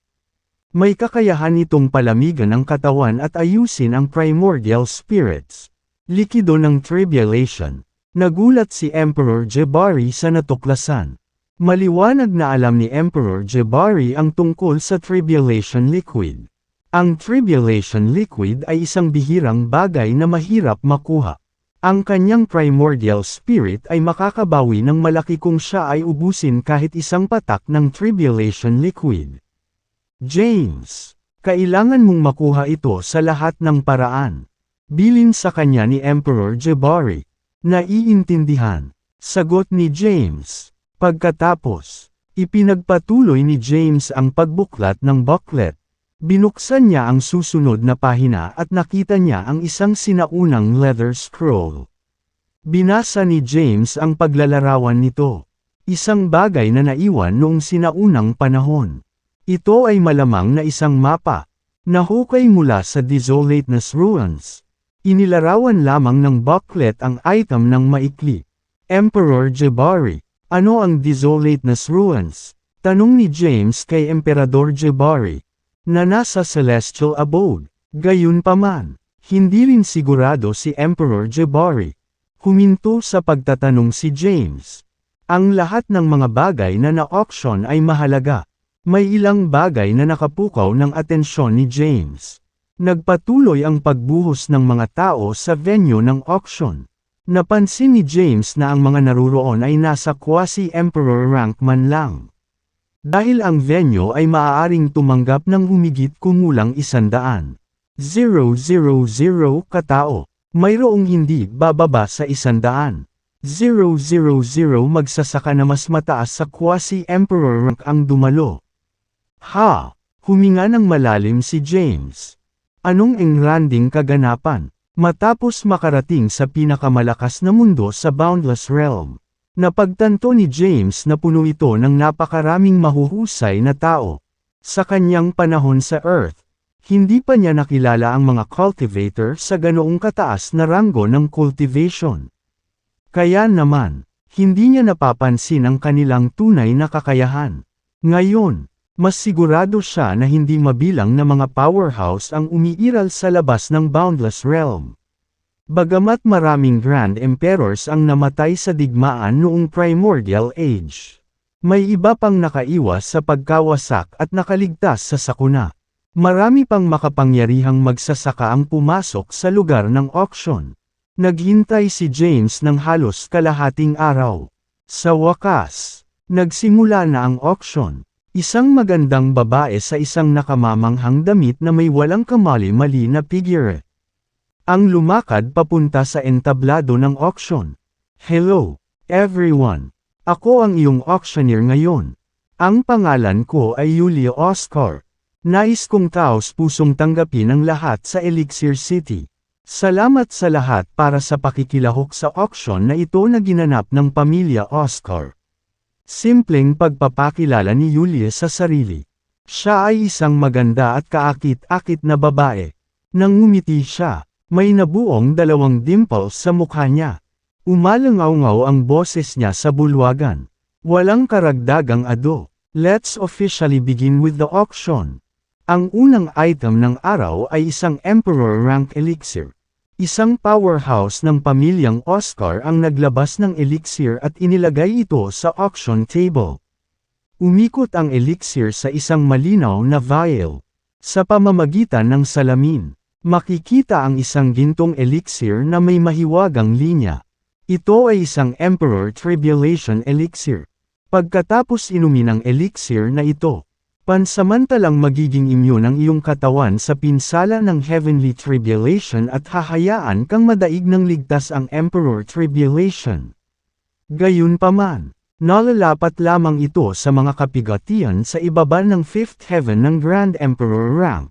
May kakayahan itong palamigan ang katawan at ayusin ang primordial spirits. Likido ng tribulation. Nagulat si Emperor Jabari sa natuklasan. Maliwanag na alam ni Emperor Jabari ang tungkol sa Tribulation Liquid. Ang Tribulation Liquid ay isang bihirang bagay na mahirap makuha. Ang kanyang primordial spirit ay makakabawi ng malaki kung siya ay ubusin kahit isang patak ng Tribulation Liquid. James, kailangan mong makuha ito sa lahat ng paraan. Bilin sa kanya ni Emperor Jabari. Naiintindihan. Sagot ni James. Pagkatapos, ipinagpatuloy ni James ang pagbuklat ng booklet. Binuksan niya ang susunod na pahina at nakita niya ang isang sinaunang leather scroll. Binasa ni James ang paglalarawan nito. Isang bagay na naiwan noong sinaunang panahon. Ito ay malamang na isang mapa. Nahukay mula sa Desolateness Ruins. Inilarawan lamang ng booklet ang item ng maikli. Emperor Jabari. Ano ang Desolateness Ruins? Tanong ni James kay Emperador Jabari, na nasa Celestial Abode. Gayunpaman, hindi rin sigurado si Emperor Jabari. Huminto sa pagtatanong si James. Ang lahat ng mga bagay na na-auction ay mahalaga. May ilang bagay na nakapukaw ng atensyon ni James. Nagpatuloy ang pagbuhos ng mga tao sa venue ng auction. Napansin ni James na ang mga naruroon ay nasa quasi-emperor rank man lang. Dahil ang venue ay maaaring tumanggap ng humigit kumulang 100,000 katao, mayroong hindi bababa sa 100,000 magsasaka na mas mataas sa quasi-emperor rank ang dumalo. Ha! Huminga ng malalim si James. Anong engranding kaganapan? Matapos makarating sa pinakamalakas na mundo sa Boundless Realm, napagtanto ni James na puno ito ng napakaraming mahuhusay na tao. Sa kanyang panahon sa Earth, hindi pa niya nakilala ang mga cultivator sa ganoong kataas na ranggo ng cultivation. Kaya naman, hindi niya napapansin ang kanilang tunay na kakayahan. Ngayon, mas sigurado siya na hindi mabilang na mga powerhouse ang umiiral sa labas ng Boundless Realm. Bagamat maraming Grand Emperors ang namatay sa digmaan noong Primordial Age, may iba pang nakaiwas sa pagkawasak at nakaligtas sa sakuna. Marami pang makapangyarihang magsasaka ang pumasok sa lugar ng auction. Naghintay si James ng halos kalahating araw. Sa wakas, nagsimula na ang auction. Isang magandang babae sa isang nakamamanghang damit na may walang kamali-mali na figure. Ang lumakad papunta sa entablado ng auction. Hello, everyone. Ako ang iyong auctioneer ngayon. Ang pangalan ko ay Julio Oscar. Nais kong taos-pusong tanggapin ang lahat sa Elixir City. Salamat sa lahat para sa pakikilahok sa auction na ito na ginanap ng pamilya Oscar. Simpleng pagpapakilala ni Julia sa sarili. Siya ay isang maganda at kaakit-akit na babae. Nang ngumiti siya, may nabuong 2 dimples sa mukha niya. Umalangaw-ngaw ang boses niya sa bulwagan. Walang karagdagang ado. Let's officially begin with the auction. Ang unang item ng araw ay isang Emperor Rank Elixir. Isang powerhouse ng pamilyang Oscar ang naglabas ng elixir at inilagay ito sa auction table. Umikot ang elixir sa isang malinaw na vial. Sa pamamagitan ng salamin, makikita ang isang gintong elixir na may mahiwagang linya. Ito ay isang Emperor Tribulation Elixir. Pagkatapos inumin ang elixir na ito, pansamantalang magiging immune ang iyong katawan sa pinsala ng Heavenly Tribulation at hahayaan kang madaig ng ligtas ang Emperor Tribulation. Gayunpaman, nalalapat lamang ito sa mga kapigatian sa ibaba ng 5th Heaven ng Grand Emperor rank.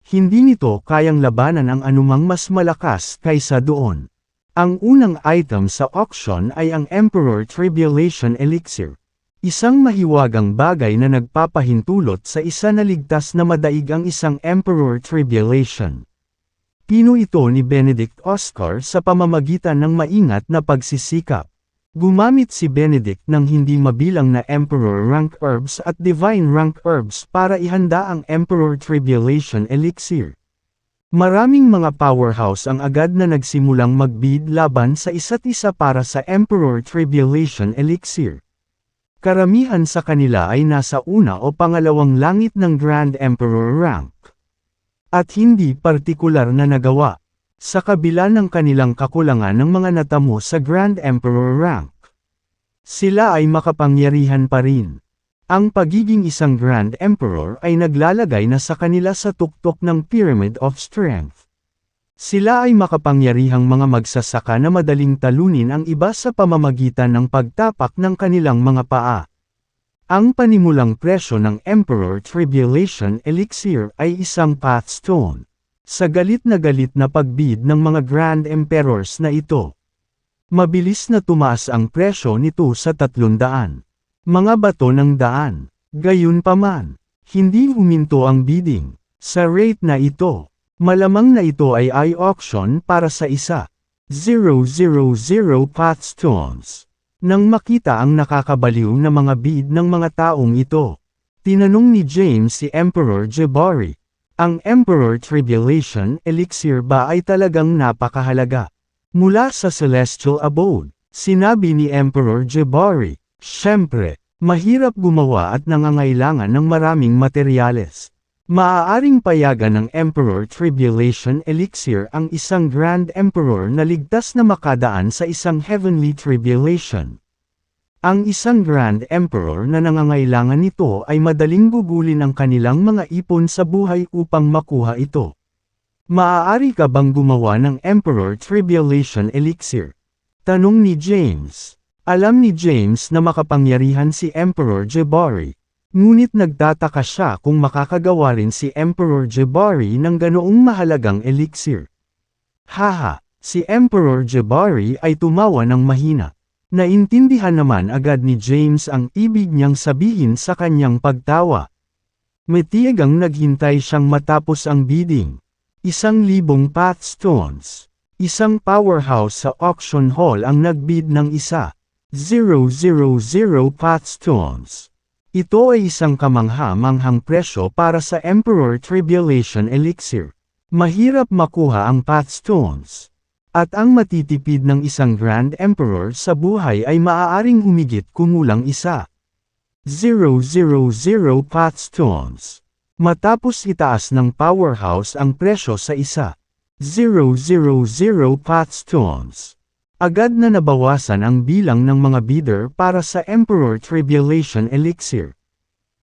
Hindi nito kayang labanan ang anumang mas malakas kaysa doon. Ang unang item sa auction ay ang Emperor Tribulation Elixir. Isang mahiwagang bagay na nagpapahintulot sa isa na ligtas na madaig ang isang Emperor Tribulation. Pino ito ni Benedict Oscar sa pamamagitan ng maingat na pagsisikap. Gumamit si Benedict ng hindi mabilang na Emperor Rank Herbs at Divine Rank Herbs para ihanda ang Emperor Tribulation Elixir. Maraming mga powerhouse ang agad na nagsimulang mag-bid laban sa isa't isa para sa Emperor Tribulation Elixir. Karamihan sa kanila ay nasa una o pangalawang langit ng Grand Emperor rank. At hindi partikular na nagawa, sa kabila ng kanilang kakulangan ng mga natamo sa Grand Emperor rank. Sila ay makapangyarihan pa rin. Ang pagiging isang Grand Emperor ay naglalagay na sa kanila sa tuktok ng Pyramid of Strength. Sila ay makapangyarihang mga magsasaka na madaling talunin ang iba sa pamamagitan ng pagtapak ng kanilang mga paa. Ang panimulang presyo ng Emperor Tribulation Elixir ay isang pathstone. Sa galit na pagbid ng mga Grand Emperors na ito, mabilis na tumaas ang presyo nito sa 300. Mga bato ng daan. Gayunpaman, hindi huminto ang bidding. Sa rate na ito, malamang na ito ay auction para sa isa. 000 pathstones. Nang makita ang nakakabaliw na mga bid ng mga taong ito, tinanong ni James si Emperor Jabari, ang Emperor Tribulation Elixir ba ay talagang napakahalaga? Mula sa Celestial Abode, sinabi ni Emperor Jabari, siyempre, mahirap gumawa at nangangailangan ng maraming materyales. Maaaring payagan ng Emperor Tribulation Elixir ang isang Grand Emperor na ligtas na makadaan sa isang Heavenly Tribulation. Ang isang Grand Emperor na nangangailangan nito ay madaling gugulin ang kanilang mga ipon sa buhay upang makuha ito. Maaari ka bang gumawa ng Emperor Tribulation Elixir? Tanong ni James. Alam ni James na makapangyarihan si Emperor Jabari, ngunit nagtataka siya kung makakagawa rin si Emperor Jabari ng ganoong mahalagang elixir. Haha, si Emperor Jabari ay tumawa ng mahina. Naintindihan naman agad ni James ang ibig niyang sabihin sa kanyang pagtawa. Matiyagang naghintay siyang matapos ang bidding. 1,000 pathstones. Isang powerhouse sa auction hall ang nagbid ng isa. 000 pathstones. Ito ay isang kamangha-manghang presyo para sa Emperor Tribulation Elixir. Mahirap makuha ang pathstones. At ang matitipid ng isang Grand Emperor sa buhay ay maaaring humigit kumulang isa. 000 pathstones. Matapos itaas ng powerhouse ang presyo sa isa. 000 pathstones. Agad na nabawasan ang bilang ng mga bidder para sa Emperor Tribulation Elixir.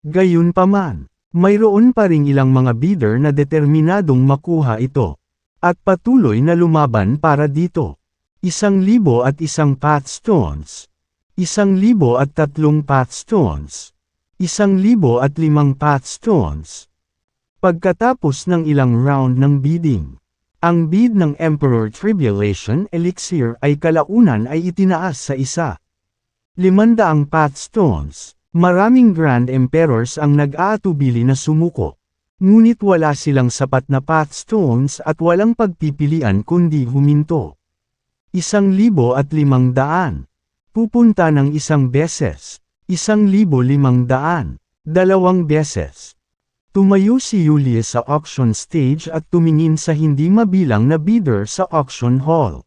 Gayunpaman, mayroon pa ring ilang mga bidder na determinadong makuha ito. At patuloy na lumaban para dito. 1,001 pathstones. 1,003 pathstones. 1,005 pathstones. Pagkatapos ng ilang round ng bidding, ang bid ng Emperor Tribulation Elixir ay kalaunan ay itinaas sa isa. 500 pathstones. Maraming Grand Emperors ang nag-aatubili na sumuko. Ngunit wala silang sapat na pathstones at walang pagpipilian kundi huminto. 1,500. Pupunta ng isang beses. 1,500. 2 beses. Tumayo si Julius sa auction stage at tumingin sa hindi mabilang na bidder sa auction hall.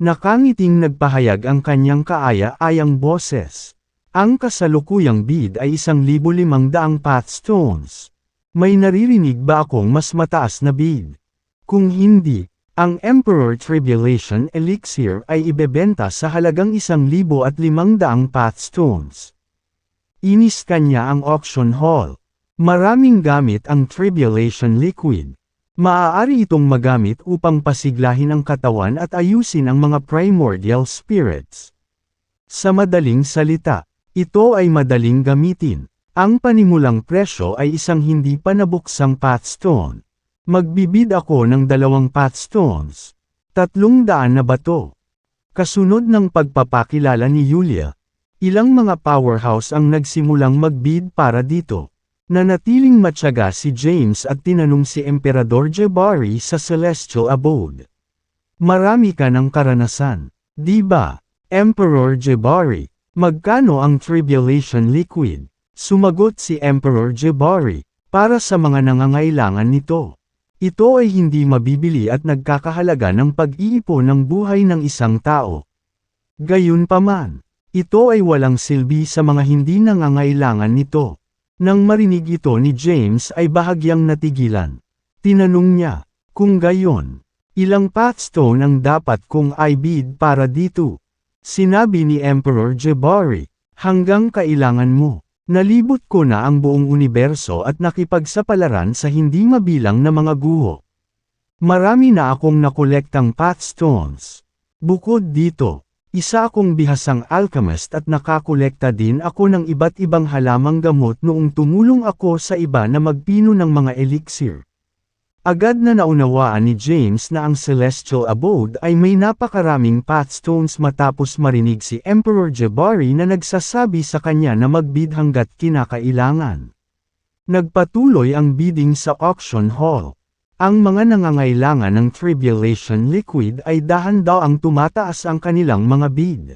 Nakangiting nagpahayag ang kanyang kaaya-ayang boses. Ang kasalukuyang bid ay 1,500 pathstones. May naririnig ba akong mas mataas na bid? Kung hindi, ang Emperor Tribulation Elixir ay ibebenta sa halagang 1,500 pathstones. Inis kanya ang auction hall. Maraming gamit ang Tribulation Liquid. Maaari itong magamit upang pasiglahin ang katawan at ayusin ang mga primordial spirits. Sa madaling salita, ito ay madaling gamitin. Ang panimulang presyo ay isang hindi pa nabuksang pathstone. Magbibid ako ng 2 pathstones. 300 na bato. Kasunod ng pagpapakilala ni Julia, ilang mga powerhouse ang nagsimulang magbid para dito. Nanatiling matyaga si James at tinanong si Emperador Jabari sa Celestial Abode. Marami ka ng karanasan, di ba, Emperor Jabari? Magkano ang Tribulation Liquid? Sumagot si Emperor Jabari, para sa mga nangangailangan nito. Ito ay hindi mabibili at nagkakahalaga ng pag-iipon ng buhay ng isang tao. Gayunpaman, ito ay walang silbi sa mga hindi nangangailangan nito. Nang marinig ito ni James ay bahagyang natigilan. Tinanong niya, kung gayon, ilang pathstone ang dapat kong i-bid para dito? Sinabi ni Emperor Jabari, hanggang kailangan mo. Nalibot ko na ang buong universo at nakipagsapalaran sa hindi mabilang na mga guho. Marami na akong nakolektang pathstones. Bukod dito, isa akong bihasang alchemist at nakakolekta din ako ng iba't ibang halamang gamot noong tumulong ako sa iba na magpino ng mga elixir. Agad na naunawaan ni James na ang Celestial Abode ay may napakaraming pathstones matapos marinig si Emperor Jabari na nagsasabi sa kanya na magbid hanggat kinakailangan. Nagpatuloy ang bidding sa auction hall. Ang mga nangangailangan ng Tribulation Liquid ay dahan-daang tumataas ang kanilang mga bid.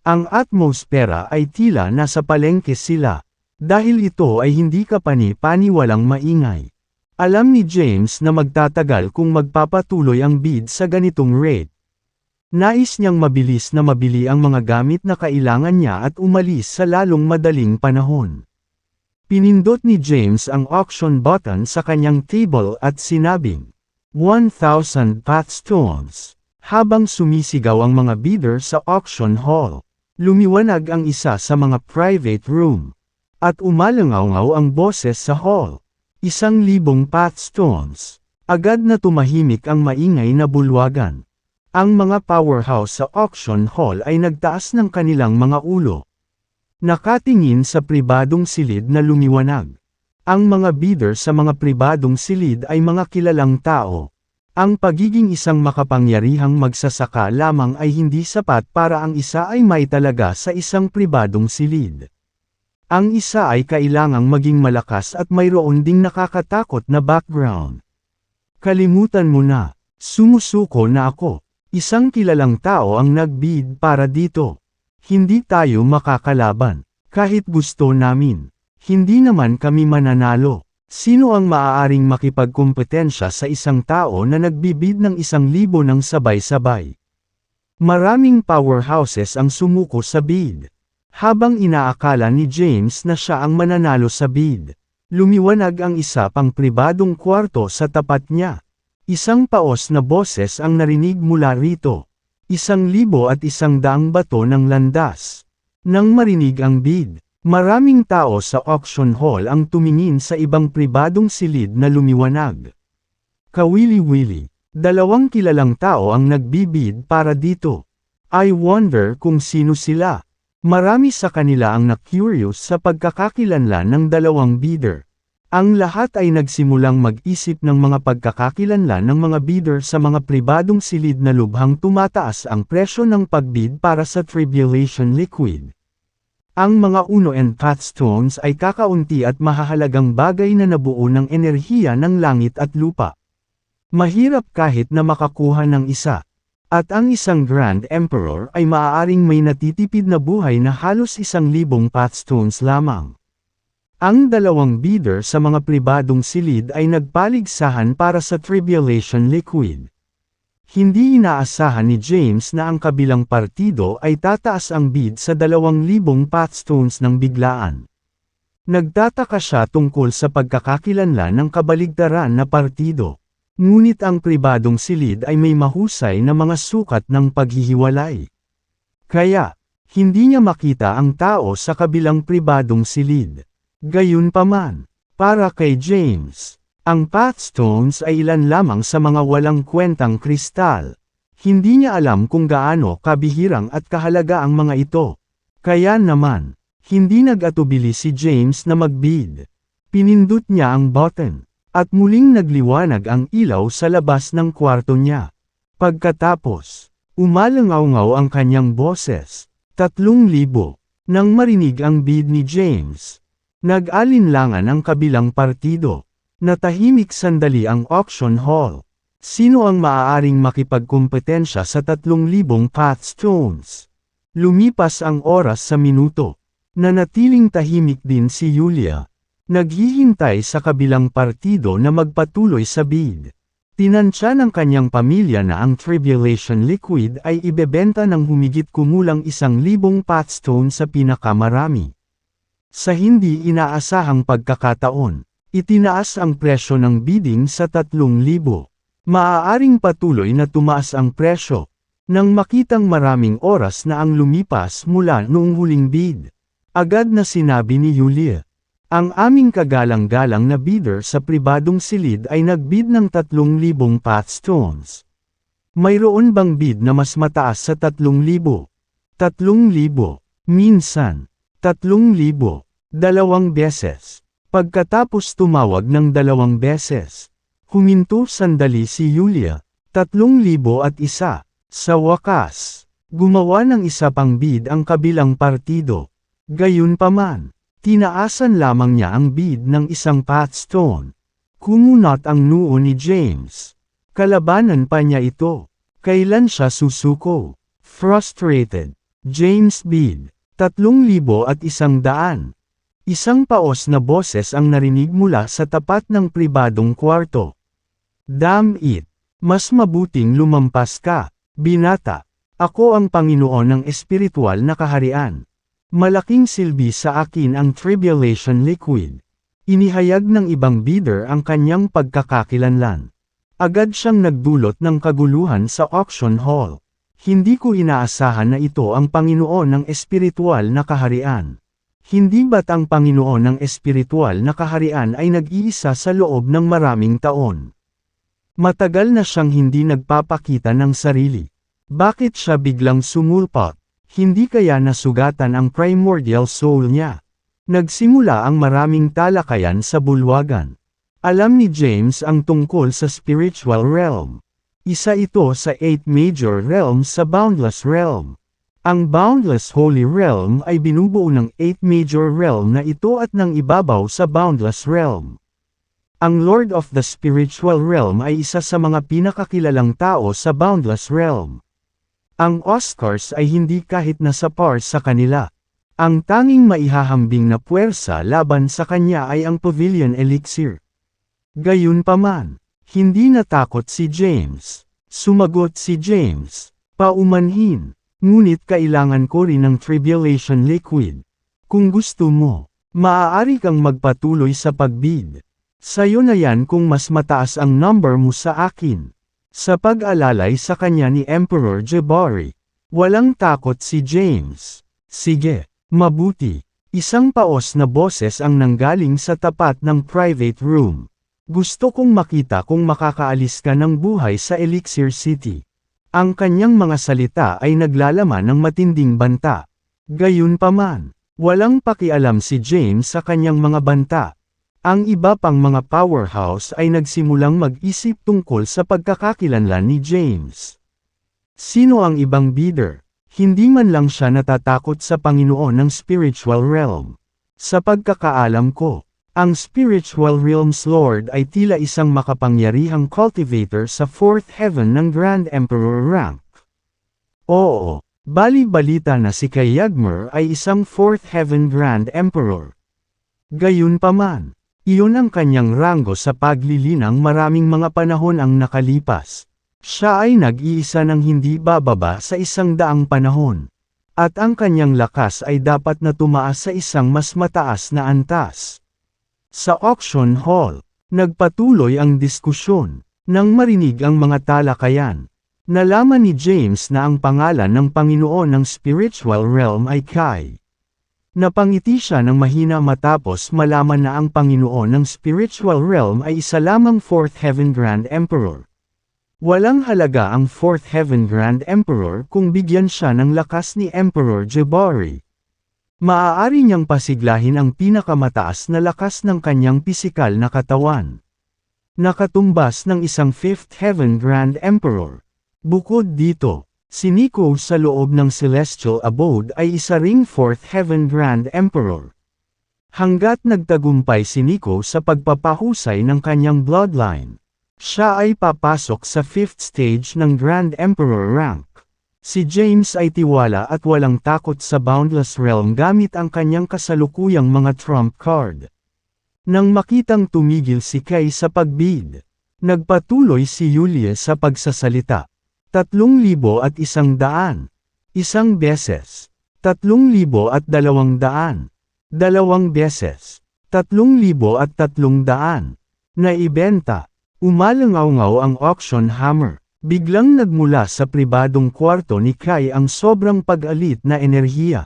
Ang atmosfera ay tila nasa palengke sila. Dahil ito ay hindi kapani-paniwalang maingay. Alam ni James na magtatagal kung magpapatuloy ang bid sa ganitong rate. Nais niyang mabilis na mabili ang mga gamit na kailangan niya at umalis sa lalong madaling panahon. Pinindot ni James ang auction button sa kanyang table at sinabing, 1,000 pathstones. Habang sumisigaw ang mga bidder sa auction hall, lumiwanag ang isa sa mga private room. At umalangaw ang boses sa hall. 1,000 pathstones. Agad na tumahimik ang maingay na bulwagan. Ang mga powerhouse sa auction hall ay nagtaas ng kanilang mga ulo. Nakatingin sa pribadong silid na lumiwanag. Ang mga bidder sa mga pribadong silid ay mga kilalang tao. Ang pagiging isang makapangyarihang magsasaka lamang ay hindi sapat para ang isa ay may talaga sa isang pribadong silid. Ang isa ay kailangang maging malakas at mayroon ding nakakatakot na background. Kalimutan mo na, sumusuko na ako. Isang kilalang tao ang nag-bid para dito. Hindi tayo makakalaban. Kahit gusto namin. Hindi naman kami mananalo. Sino ang maaaring makipagkumpetensya sa isang tao na nagbibid ng 1,000 ng sabay-sabay? Maraming powerhouses ang sumuko sa bid. Habang inaakala ni James na siya ang mananalo sa bid, lumiwanag ang isa pang pribadong kwarto sa tapat niya. Isang paos na boses ang narinig mula rito. 1,100 bato ng landas. Nang marinig ang bid, maraming tao sa auction hall ang tumingin sa ibang pribadong silid na lumiwanag. Kawili-wili, 2 kilalang tao ang nagbibid para dito. I wonder kung sino sila. Marami sa kanila ang na-curious sa pagkakakilanlan ng 2 bidder. Ang lahat ay nagsimulang mag-isip ng mga pagkakakilanlan ng mga bidder sa mga pribadong silid na lubhang tumataas ang presyo ng pagbid para sa Tribulation Liquid. Ang mga uno and pathstones ay kakaunti at mahahalagang bagay na nabuo ng enerhiya ng langit at lupa. Mahirap kahit na makakuha ng isa. At ang isang Grand Emperor ay maaaring may natitipid na buhay na halos 1,000 pathstones lamang. Ang 2 bidder sa mga pribadong silid ay nagpaligsahan para sa Tribulation Liquid. Hindi inaasahan ni James na ang kabilang partido ay tataas ang bid sa 2,000 pathstones ng biglaan. Nagtataka siya tungkol sa pagkakakilanlan ng kabaligtaran na partido. Ngunit ang pribadong silid ay may mahusay na mga sukat ng paghihiwalay. Kaya, hindi niya makita ang tao sa kabilang pribadong silid. Gayunpaman, para kay James, ang pathstones ay ilan lamang sa mga walang kwentang kristal. Hindi niya alam kung gaano kabihirang at kahalaga ang mga ito. Kaya naman, hindi nag-atubili si James na mag-bid. Pinindot niya ang button. At muling nagliwanag ang ilaw sa labas ng kwarto niya. Pagkatapos, umalangaw ang kanyang boses. 3,000. Nang marinig ang bid ni James, nag-alinlangan ang kabilang partido. Natahimik sandali ang auction hall. Sino ang maaaring makipagkumpetensya sa 3,000 pathstones? Lumipas ang oras sa minuto. Nanatiling tahimik din si Yulia. Naghihintay sa kabilang partido na magpatuloy sa bid. Tinansya ng kanyang pamilya na ang Tribulation Liquid ay ibebenta ng humigit kumulang 1,000 Pathstone sa pinakamarami. Sa hindi inaasahang pagkakataon, itinaas ang presyo ng bidding sa 3,000. Maaaring patuloy na tumaas ang presyo, nang makitang maraming oras na ang lumipas mula noong huling bid. Agad na sinabi ni Yulia, ang aming kagalang-galang na bidder sa pribadong silid ay nagbid ng 3,000 Pathstones. Mayroon bang bid na mas mataas sa 3,000? 3,000, minsan, 3,000, 2 beses. Pagkatapos tumawag ng 2 beses, huminto sandali si Yulia, 3,001. Sa wakas, gumawa ng isa pang bid ang kabilang partido. Gayunpaman, tinaasan lamang niya ang bid ng 1 Pathstone. Kumunat ang noo ni James. Kalabanan pa niya ito. Kailan siya susuko? Frustrated. James bid, 3,100. Isang paos na boses ang narinig mula sa tapat ng pribadong kwarto. Damn it! Mas mabuting lumampas ka, binata. Ako ang Panginoon ng espiritual na kaharian. Malaking silbi sa akin ang Tribulation Liquid. Inihayag ng ibang bidder ang kanyang pagkakakilanlan. Agad siyang nagdulot ng kaguluhan sa auction hall. Hindi ko inaasahan na ito ang Panginoon ng espiritual na kaharian. Hindi ba't ang Panginoon ng espiritual na kaharian ay nag-iisa sa loob ng maraming taon? Matagal na siyang hindi nagpapakita ng sarili. Bakit siya biglang sumulpot? Hindi kaya nasugatan ang primordial soul niya? Nagsimula ang maraming talakayan sa bulwagan. Alam ni James ang tungkol sa spiritual realm. Isa ito sa 8 major realms sa Boundless Realm. Ang Boundless Holy Realm ay binubuo ng 8 major realm na ito at ng ibabaw sa Boundless Realm. Ang Lord of the Spiritual Realm ay isa sa mga pinakakilalang tao sa Boundless Realm. Ang Oscars ay hindi kahit na sa par sa kanila. Ang tanging maihahambing na puwersa laban sa kanya ay ang Pavilion Elixir. Gayunpaman, hindi natakot si James. Sumagot si James, paumanhin. Ngunit kailangan ko rin ng Tribulation Liquid. Kung gusto mo, maaari kang magpatuloy sa pagbid. Sayo na yan kung mas mataas ang number mo sa akin. Sa pag-alalay sa kanya ni Emperor Jabari, walang takot si James. Sige, mabuti. Isang paos na boses ang nanggaling sa tapat ng private room. Gusto kong makita kung makakaalis ka ng buhay sa Elixir City. Ang kanyang mga salita ay naglalaman ng matinding banta. Gayunpaman, walang pakialam si James sa kanyang mga banta. Ang iba pang mga powerhouse ay nagsimulang mag-isip tungkol sa pagkakakilanlan ni James. Sino ang ibang bidder? Hindi man lang siya natatakot sa Panginoon ng spiritual realm. Sa pagkakaalam ko, ang spiritual realm's Lord ay tila isang makapangyarihang cultivator sa 4th heaven ng Grand Emperor rank. Oo, bali-balita na si Kayagmer ay isang 4th heaven Grand Emperor. Gayunpaman, iyon ang kanyang ranggo sa paglilinang maraming mga panahon ang nakalipas. Siya ay nag-iisa ng hindi bababa sa 100 panahon. At ang kanyang lakas ay dapat na tumaas sa isang mas mataas na antas. Sa auction hall, nagpatuloy ang diskusyon. Nang marinig ang mga talakayan, nalaman ni James na ang pangalan ng Panginoon ng spiritual realm ay Kai. Napangiti siya ng mahina matapos malaman na ang Panginoon ng spiritual realm ay isa lamang 4th heaven Grand Emperor. Walang halaga ang 4th heaven Grand Emperor kung bigyan siya ng lakas ni Emperor Jabari. Maaari niyang pasiglahin ang pinakamataas na lakas ng kanyang pisikal na katawan. Nakatumbas ng isang 5th heaven Grand Emperor. Bukod dito, si Nico sa loob ng Celestial Abode ay isa ring 4th heaven Grand Emperor. Hanggat nagtagumpay si Nico sa pagpapahusay ng kanyang bloodline, siya ay papasok sa 5th stage ng Grand Emperor rank. Si James ay tiwala at walang takot sa Boundless Realm gamit ang kanyang kasalukuyang mga trump card. Nang makitang tumigil si Kai sa pagbid, nagpatuloy si Yulia sa pagsasalita. 3,100. Isang beses. 3,200. 2 beses. 3,300. Naibenta. Umalangaw-ngaw ang auction hammer. Biglang nagmula sa pribadong kwarto ni Kai ang sobrang pag-alit na enerhiya.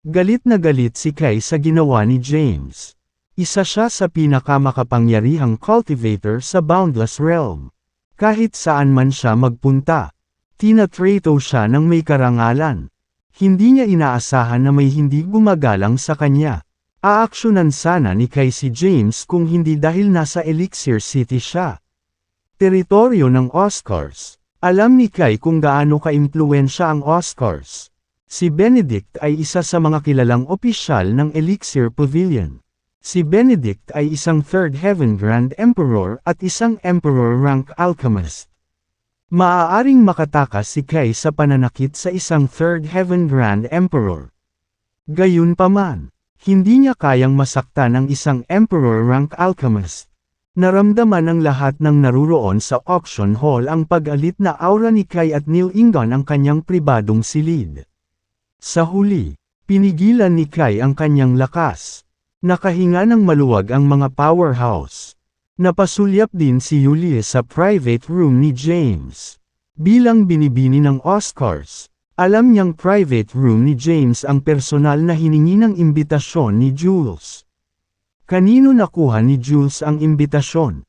Galit na galit si Kai sa ginawa ni James. Isa siya sa pinakamakapangyarihang cultivator sa Boundless Realm. Kahit saan man siya magpunta, tinatrato siya ng may karangalan. Hindi niya inaasahan na may hindi gumagalang sa kanya. Aaksyonan sana ni Kai si James kung hindi dahil nasa Elixir City siya. Teritoryo ng Oscars. Alam ni Kai kung gaano ka-impluwensya ang Oscars. Si Benedict ay isa sa mga kilalang opisyal ng Elixir Pavilion. Si Benedict ay isang Third Heaven Grand Emperor at isang Emperor rank alchemist. Maaaring makatakas si Kai sa pananakit sa isang Third Heaven Grand Emperor. Gayunpaman, hindi niya kayang masaktan ang isang Emperor rank alchemist. Naramdaman ng lahat ng naruroon sa auction hall ang pag-alit na aura ni Kai at nilingan ang kanyang pribadong silid. Sa huli, pinigilan ni Kai ang kanyang lakas. Nakahinga ng maluwag ang mga powerhouse. Napasulyap din si Yulia sa private room ni James. Bilang binibini ng Oscars, alam niyang private room ni James ang personal na hiningi ng imbitasyon ni Jules. Kanino nakuha ni Jules ang imbitasyon?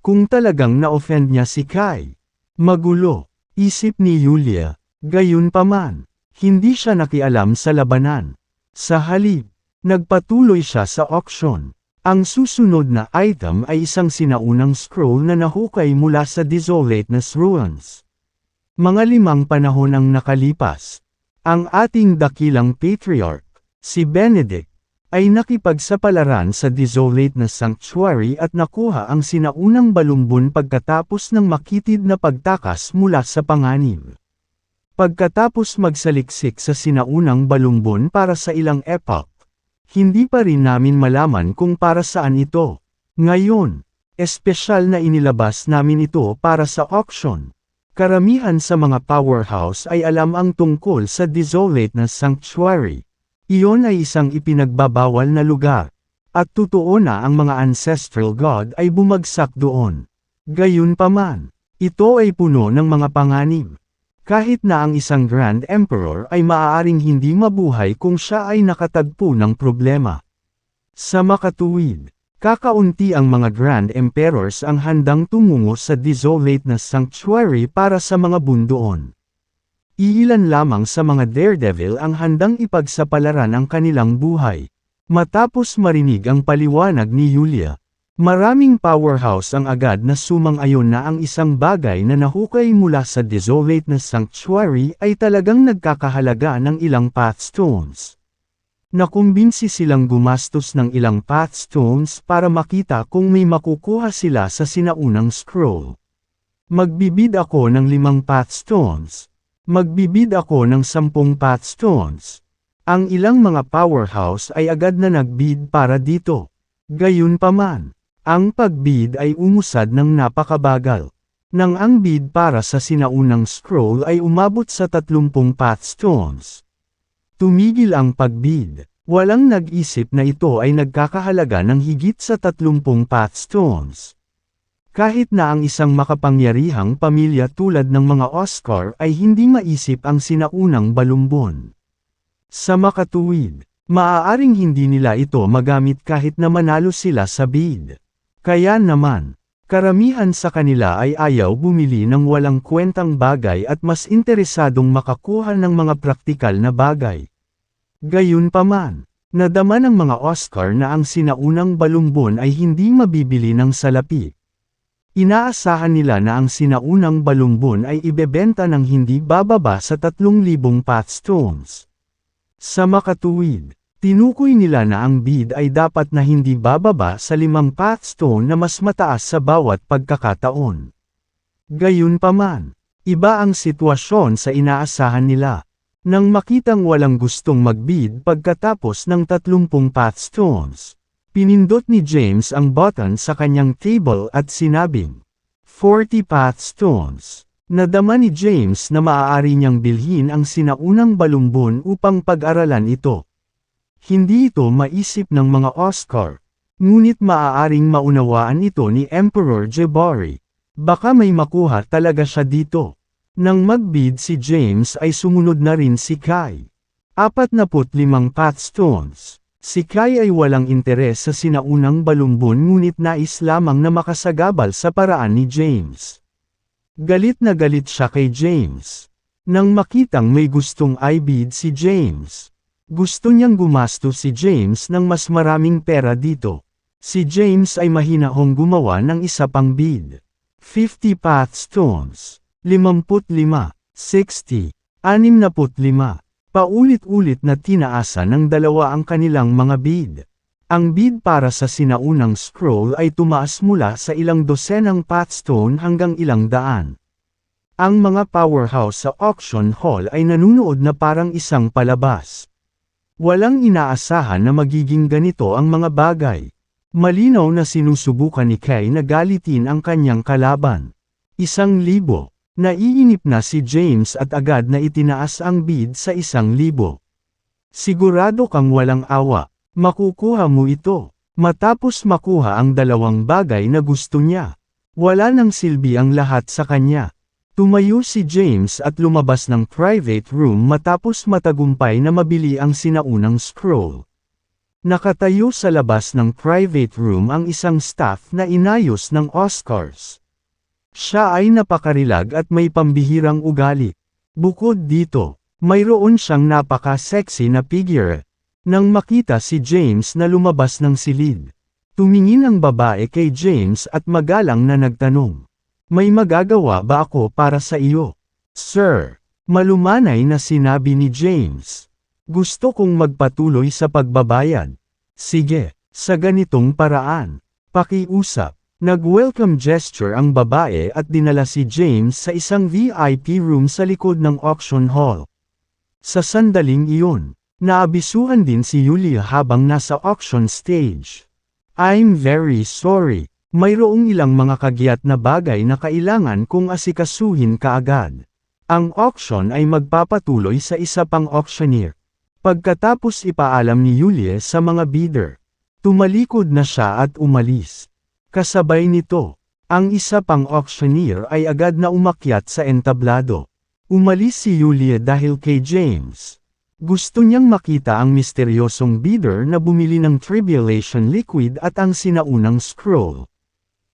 Kung talagang na-offend niya si Kai. Magulo, isip ni Yulia. Gayunpaman, hindi siya nakialam sa labanan. Sa halip, nagpatuloy siya sa auction. Ang susunod na item ay isang sinaunang scroll na nahukay mula sa Desolateness Ruins. Mga 5 panahon ang nakalipas. Ang ating dakilang patriarch, si Benedict, ay nakipagsapalaran sa Desolateness Sanctuary at nakuha ang sinaunang balumbon pagkatapos ng makitid na pagtakas mula sa panganib. Pagkatapos magsaliksik sa sinaunang balumbon para sa ilang epoch, hindi pa rin namin malaman kung para saan ito. Ngayon, espesyal na inilabas namin ito para sa auction. Karamihan sa mga powerhouse ay alam ang tungkol sa Desolateness Sanctuary. Iyon ay isang ipinagbabawal na lugar. At totoo na ang mga ancestral god ay bumagsak doon. Gayunpaman, ito ay puno ng mga panganib. Kahit na ang isang Grand Emperor ay maaaring hindi mabuhay kung siya ay nakatagpo ng problema. Sa makatuwid, kakaunti ang mga Grand Emperors ang handang tumungo sa Desolateness Sanctuary para sa mga bundoon. Iilan lamang sa mga Daredevil ang handang ipagsapalaran ang kanilang buhay. Matapos marinig ang paliwanag ni Yulia, maraming powerhouse ang agad na sumang-ayon na ang isang bagay na nahukay mula sa Desolateness Sanctuary ay talagang nagkakahalaga ng ilang Pathstones. Nakumbinsi silang gumastos ng ilang Pathstones para makita kung may makukuha sila sa sinaunang scroll. Magbibid ako ng 5 Pathstones. Magbibid ako ng 10 Pathstones. Ang ilang mga powerhouse ay agad na nagbid para dito. Gayunpaman, ang pagbid ay umusad ng napakabagal. Nang ang bid para sa sinaunang scroll ay umabot sa 30 Pathstones. Tumigil ang pagbid. Walang nag-isip na ito ay nagkakahalaga ng higit sa 30 Pathstones. Kahit na ang isang makapangyarihang pamilya tulad ng mga Oscar ay hindi maisip ang sinaunang balumbon. Sa makatuwid, maaaring hindi nila ito magamit kahit na manalo sila sa bid. Kaya naman, karamihan sa kanila ay ayaw bumili ng walang kwentang bagay at mas interesadong makakuha ng mga praktikal na bagay. Gayunpaman, nadama ng mga Oscar na ang sinaunang balumbon ay hindi mabibili ng salapi. Inaasahan nila na ang sinaunang balumbon ay ibebenta ng hindi bababa sa 3,000 Pathstones. Sa makatuwid, tinukoy nila na ang bid ay dapat na hindi bababa sa 5 Pathstone na mas mataas sa bawat pagkakataon. Gayunpaman, iba ang sitwasyon sa inaasahan nila. Nang makitang walang gustong magbid pagkatapos ng 30 Pathstones, Pinindot ni James ang button sa kanyang table at sinabing, 40 path stones. Nadama ni James na maaari niyang bilhin ang sinaunang balumbon upang pag-aralan ito. Hindi ito maisip ng mga Oscar, ngunit maaaring maunawaan ito ni Emperor Jabari. Baka may makuha talaga siya dito. Nang magbid si James ay sumunod na rin si Kai. 45 path stones. Si Kai ay walang interes sa sinaunang balumbon ngunit nais lamang na makasagabal sa paraan ni James. Galit na galit siya kay James. Nang makitang may gustong i-bid si James. Gusto niyang gumastos si James ng mas maraming pera dito. Si James ay mahinahong gumawa ng isa pang bid. 50 path stones. 55, 60, 65. Paulit-ulit na tinaasan ng dalawa ang kanilang mga bid. Ang bid para sa sinaunang scroll ay tumaas mula sa ilang dosenang pathstone hanggang ilang daan. Ang mga powerhouse sa auction hall ay nanunood na parang isang palabas. Walang inaasahan na magiging ganito ang mga bagay. Malinaw na sinusubukan ni Kai na galitin ang kanyang kalaban. 1,000. Naiinip na si James at agad na itinaas ang bid sa 1,000. Sigurado kang walang awa, makukuha mo ito. Matapos makuha ang dalawang bagay na gusto niya. Wala nang silbi ang lahat sa kanya. Tumayo si James at lumabas ng private room matapos matagumpay na mabili ang sinaunang scroll. Nakatayo sa labas ng private room ang isang staff na inayos ng Oscars. Siya ay napakarilag at may pambihirang ugali. Bukod dito, mayroon siyang napaka-sexy na figure. Nang makita si James na lumabas ng silid, tumingin ang babae kay James at magalang na nagtanong, "May magagawa ba ako para sa iyo?" "Sir," malumanay na sinabi ni James. "Gusto kong magpatuloy sa pagbabayad." "Sige, sa ganitong paraan. Pakiusap." Nag-welcome gesture ang babae at dinala si James sa isang VIP room sa likod ng auction hall. Sa sandaling iyon, naabisuhan din si Yulia habang nasa auction stage. "I'm very sorry. Mayroong ilang mga kagiat na bagay na kailangan kong asikasuhin kaagad. Ang auction ay magpapatuloy sa isa pang auctioneer." Pagkatapos ipaalam ni Yulia sa mga bidder, tumalikod na siya at umalis. Kasabay nito, ang isa pang auctioneer ay agad na umakyat sa entablado. Umalis si Yulia dahil kay James. Gusto niyang makita ang misteryosong bidder na bumili ng Tribulation Liquid at ang sinaunang scroll.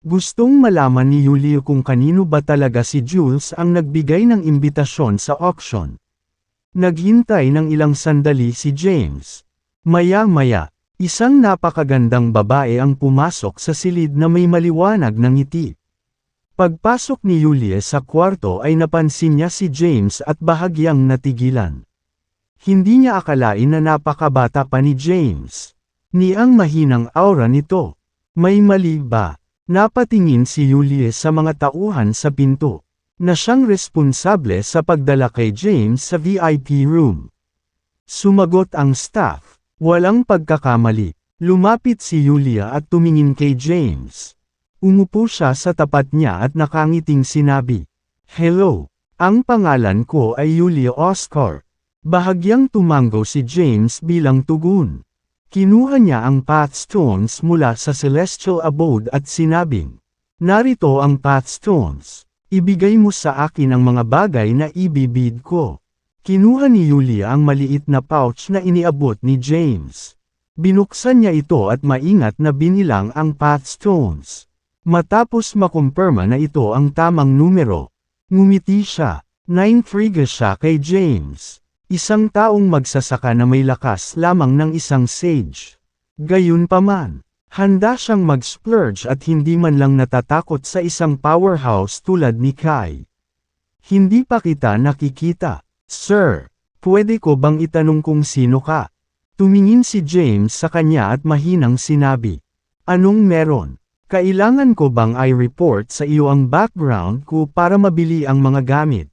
Gustong malaman ni Yulia kung kanino ba talaga si Jules ang nagbigay ng imbitasyon sa auction. Naghintay ng ilang sandali si James. Maya-maya, isang napakagandang babae ang pumasok sa silid na may maliwanag na ngiti. Pagpasok ni Yulia sa kwarto ay napansin niya si James at bahagyang natigilan. Hindi niya akalain na napakabata pa ni James. Ni ang mahinang aura nito. May mali ba? Napatingin si Yulia sa mga tauhan sa pinto, na siyang responsable sa pagdala kay James sa VIP room. Sumagot ang staff, walang pagkakamali. Lumapit si Yulia at tumingin kay James. Umupo siya sa tapat niya at nakangiting sinabi, "Hello, ang pangalan ko ay Yulia Oscar." Bahagyang tumango si James bilang tugon. Kinuha niya ang pathstones mula sa Celestial Abode at sinabing, "Narito ang pathstones. Ibigay mo sa akin ang mga bagay na ibibid ko." Kinuha ni Yulia ang maliit na pouch na iniabot ni James. Binuksan niya ito at maingat na binilang ang pathstones. Matapos makumpirma na ito ang tamang numero, ngumiti siya. Naintriga siya kay James. Isang taong magsasaka na may lakas lamang ng isang sage. Gayunpaman, handa siyang mag-splurge at hindi man lang natatakot sa isang powerhouse tulad ni Kai. "Hindi pa kita nakikita, sir. Pwede ko bang itanong kung sino ka?" Tumingin si James sa kanya at mahinang sinabi, "Anong meron? Kailangan ko bang i-report sa iyo ang background ko para mabili ang mga gamit?"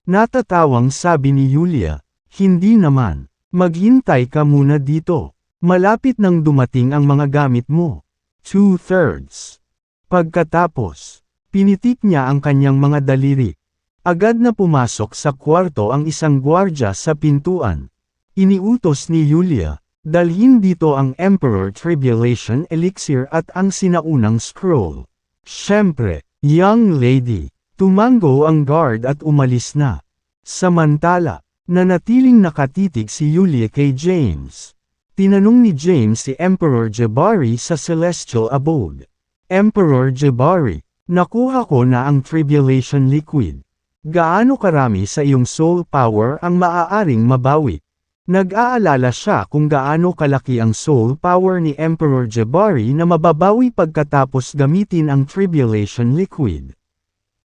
Natatawang sabi ni Yulia, "Hindi naman. Maghintay ka muna dito." Malapit nang dumating ang mga gamit mo. 2/3. Pagkatapos, pinitik niya ang kanyang mga daliri. Agad na pumasok sa kwarto ang isang gwardya sa pintuan. Iniutos ni Yulia, dalhin dito ang Emperor Tribulation Elixir at ang sinaunang scroll. Siyempre, young lady, tumango ang guard at umalis na. Samantala, nanatiling nakatitig si Yulia kay James. Tinanong ni James si Emperor Jabari sa Celestial Abode. Emperor Jabari, nakuha ko na ang Tribulation Liquid. Gaano karami sa iyong soul power ang maaaring mabawi? Nag-aalala siya kung gaano kalaki ang soul power ni Emperor Jabari na mababawi pagkatapos gamitin ang Tribulation Liquid.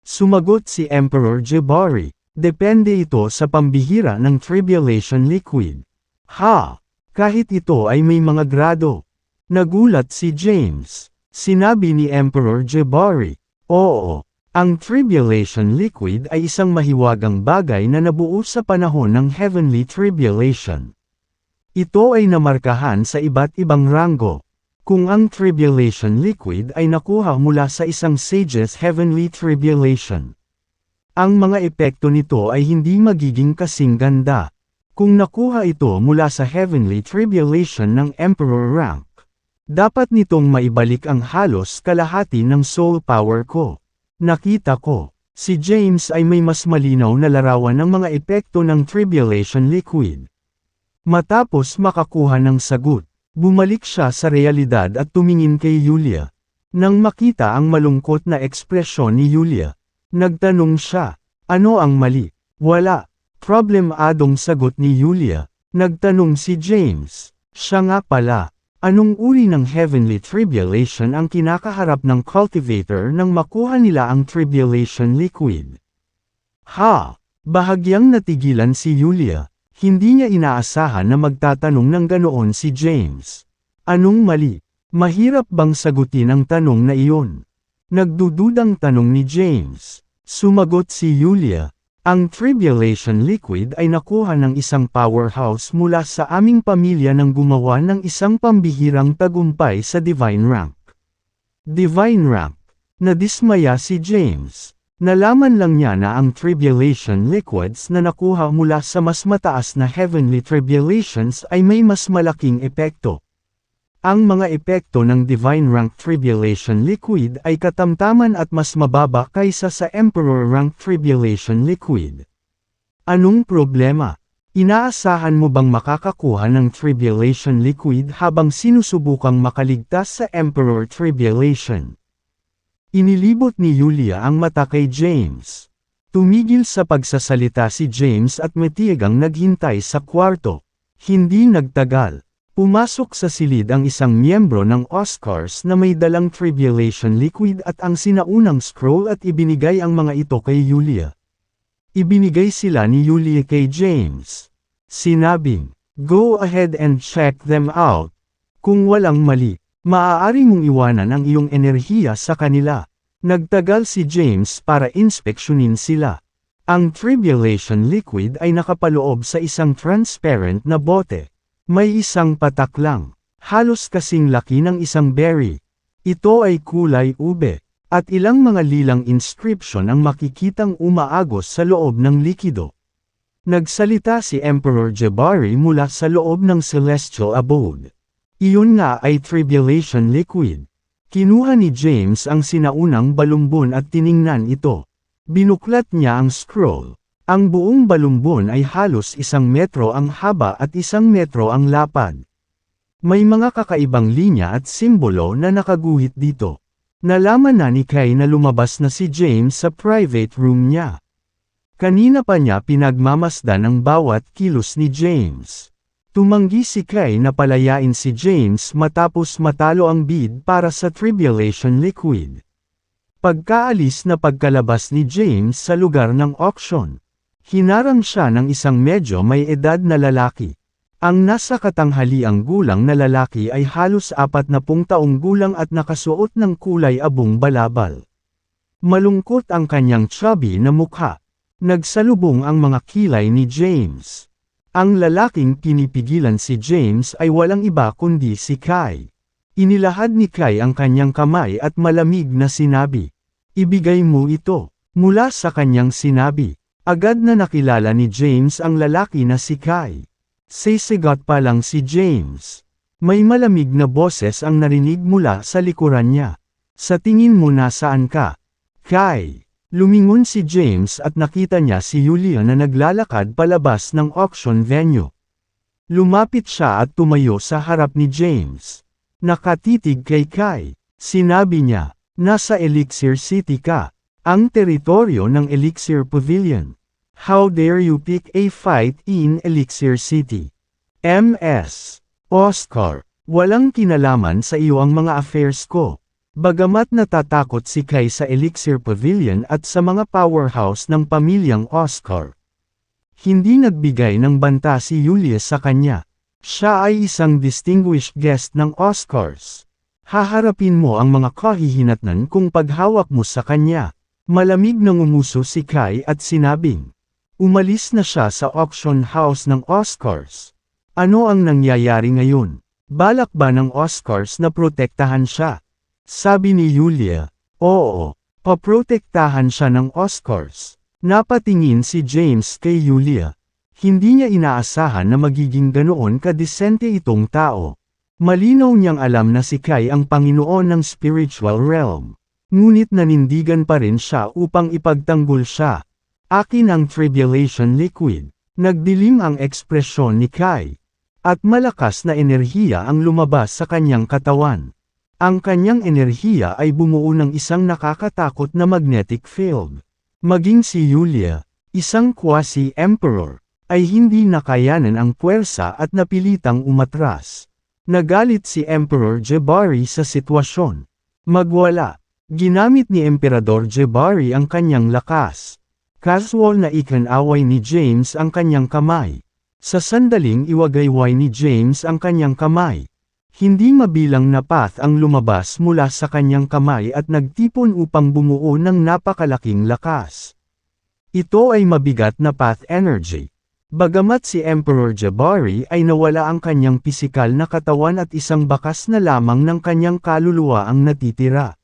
Sumagot si Emperor Jabari, depende ito sa pambihira ng Tribulation Liquid. Ha! Kahit ito ay may mga grado. Nagulat si James. Sinabi ni Emperor Jabari, oo, ang Tribulation Liquid ay isang mahiwagang bagay na nabuo sa panahon ng Heavenly Tribulation. Ito ay namarkahan sa iba't ibang ranggo. Kung ang Tribulation Liquid ay nakuha mula sa isang Sage's Heavenly Tribulation, ang mga epekto nito ay hindi magiging kasing ganda. Kung nakuha ito mula sa Heavenly Tribulation ng Emperor rank, dapat nitong maibalik ang halos kalahati ng soul power ko. Nakita ko, si James ay may mas malinaw na larawan ng mga epekto ng Tribulation Liquid. Matapos makakuha ng sagot, bumalik siya sa realidad at tumingin kay Yulia. Nang makita ang malungkot na ekspresyon ni Yulia, nagtanong siya, ano ang mali? Wala. Problemadong sagot ni Yulia. Nagtanong si James. Siya nga pala. Anong uri ng Heavenly Tribulation ang kinakaharap ng cultivator nang makuha nila ang Tribulation Liquid? Ha! Bahagyang natigilan si Yulia. Hindi niya inaasahan na magtatanong ng ganoon si James. Anong mali? Mahirap bang sagutin ang tanong na iyon? Nagdududang tanong ni James. Sumagot si Yulia. Ang Tribulation Liquid ay nakuha ng isang powerhouse mula sa aming pamilya nang gumawa ng isang pambihirang tagumpay sa Divine Rank. Divine Rank. Nadismaya si James. Nalaman lang niya na ang Tribulation Liquids na nakuha mula sa mas mataas na Heavenly Tribulations ay may mas malaking epekto. Ang mga epekto ng Divine Rank Tribulation Liquid ay katamtaman at mas mababa kaysa sa Emperor Rank Tribulation Liquid. Anong problema? Inaasahan mo bang makakakuha ng Tribulation Liquid habang sinusubukang makaligtas sa Emperor Tribulation? Inilibot ni Yulia ang mata kay James. Tumigil sa pagsasalita si James at matiyagang naghintay sa kwarto. Hindi nagtagal. Pumasok sa silid ang isang miyembro ng Oscars na may dalang Tribulation Liquid at ang sinaunang scroll at ibinigay ang mga ito kay Yulia. Ibinigay sila ni Yulia kay James. Sinabing, go ahead and check them out. Kung walang mali, maaari mong iwanan ang iyong enerhiya sa kanila. Nagtagal si James para inspeksyonin sila. Ang Tribulation Liquid ay nakapaloob sa isang transparent na bote. May isang patak lang, halos kasing laki ng isang berry. Ito ay kulay ube, at ilang mga lilang inscription ang makikitang umaagos sa loob ng likido. Nagsalita si Emperor Jabari mula sa loob ng Celestial Abode. Iyon nga ay Tribulation Liquid. Kinuha ni James ang sinaunang balumbon at tiningnan ito. Binuklat niya ang scroll. Ang buong balumbon ay halos 1 metro ang haba at 1 metro ang lapad. May mga kakaibang linya at simbolo na nakaguhit dito. Nalaman na ni Kay na lumabas na si James sa private room niya. Kanina pa niya pinagmamasdan ang bawat kilos ni James. Tumanggi si Kay na palayain si James matapos matalo ang bid para sa Tribulation Liquid. Pagkaalis na pagkalabas ni James sa lugar ng auction, hinarang siya ng isang medyo may edad na lalaki. Ang nasa katanghaliang gulang na lalaki ay halos 40 taong gulang at nakasuot ng kulay abong balabal. Malungkot ang kanyang chubby na mukha. Nagsalubong ang mga kilay ni James. Ang lalaking pinipigilan si James ay walang iba kundi si Kai. Inilahad ni Kai ang kanyang kamay at malamig na sinabi, "Ibigay mo ito." Mula sa kanyang sinabi, agad na nakilala ni James ang lalaki na si Kai. Sisigat pa lang si James. May malamig na boses ang narinig mula sa likuran niya. "Sa tingin mo nasaan ka, Kai?" Lumingon si James at nakita niya si Yulia na naglalakad palabas ng auction venue. Lumapit siya at tumayo sa harap ni James. Nakatitig kay Kai. Sinabi niya, "Nasa Elixir City ka, ang teritoryo ng Elixir Pavilion. How dare you pick a fight in Elixir City? Ms. Oscar, walang kinalaman sa iyo ang mga affairs ko." Bagamat natatakot si Kai sa Elixir Pavilion at sa mga powerhouse ng pamilyang Oscar, hindi nagbigay ng banta si Yulia sa kanya. Siya ay isang distinguished guest ng Oscars. Haharapin mo ang mga kahihinatnan kung paghawak mo sa kanya. Malamig na ngumuso si Kai at sinabing, umalis na siya sa auction house ng Oscars. Ano ang nangyayari ngayon? Balak ba ng Oscars na protektahan siya? Sabi ni Yulia, "Oo, paprotektahan siya ng Oscars." Napatingin si James kay Yulia. Hindi niya inaasahan na magiging ganoon kadesente itong tao. Malinaw niyang alam na si Kai ang Panginoon ng spiritual realm. Ngunit nanindigan pa rin siya upang ipagtanggol siya. "Akin ang tribulation liquid." Nagdilim ang ekspresyon ni Kai. At malakas na enerhiya ang lumabas sa kanyang katawan. Ang kanyang enerhiya ay bumuo ng isang nakakatakot na magnetic field. Maging si Yulia, isang quasi-emperor, ay hindi nakayanan ang puwersa at napilitang umatras. Nagalit si Emperor Jebari sa sitwasyon. Magwala. Ginamit ni Emperador Jebari ang kanyang lakas. Casual na ikinaway ni James ang kanyang kamay. Sa sandaling iwagayway ni James ang kanyang kamay. Hindi mabilang na path ang lumabas mula sa kanyang kamay at nagtipon upang bumuo ng napakalaking lakas. Ito ay mabigat na path energy. Bagamat si Emperor Jebari ay nawala ang kanyang pisikal na katawan at isang bakas na lamang ng kanyang kaluluwa ang natitira.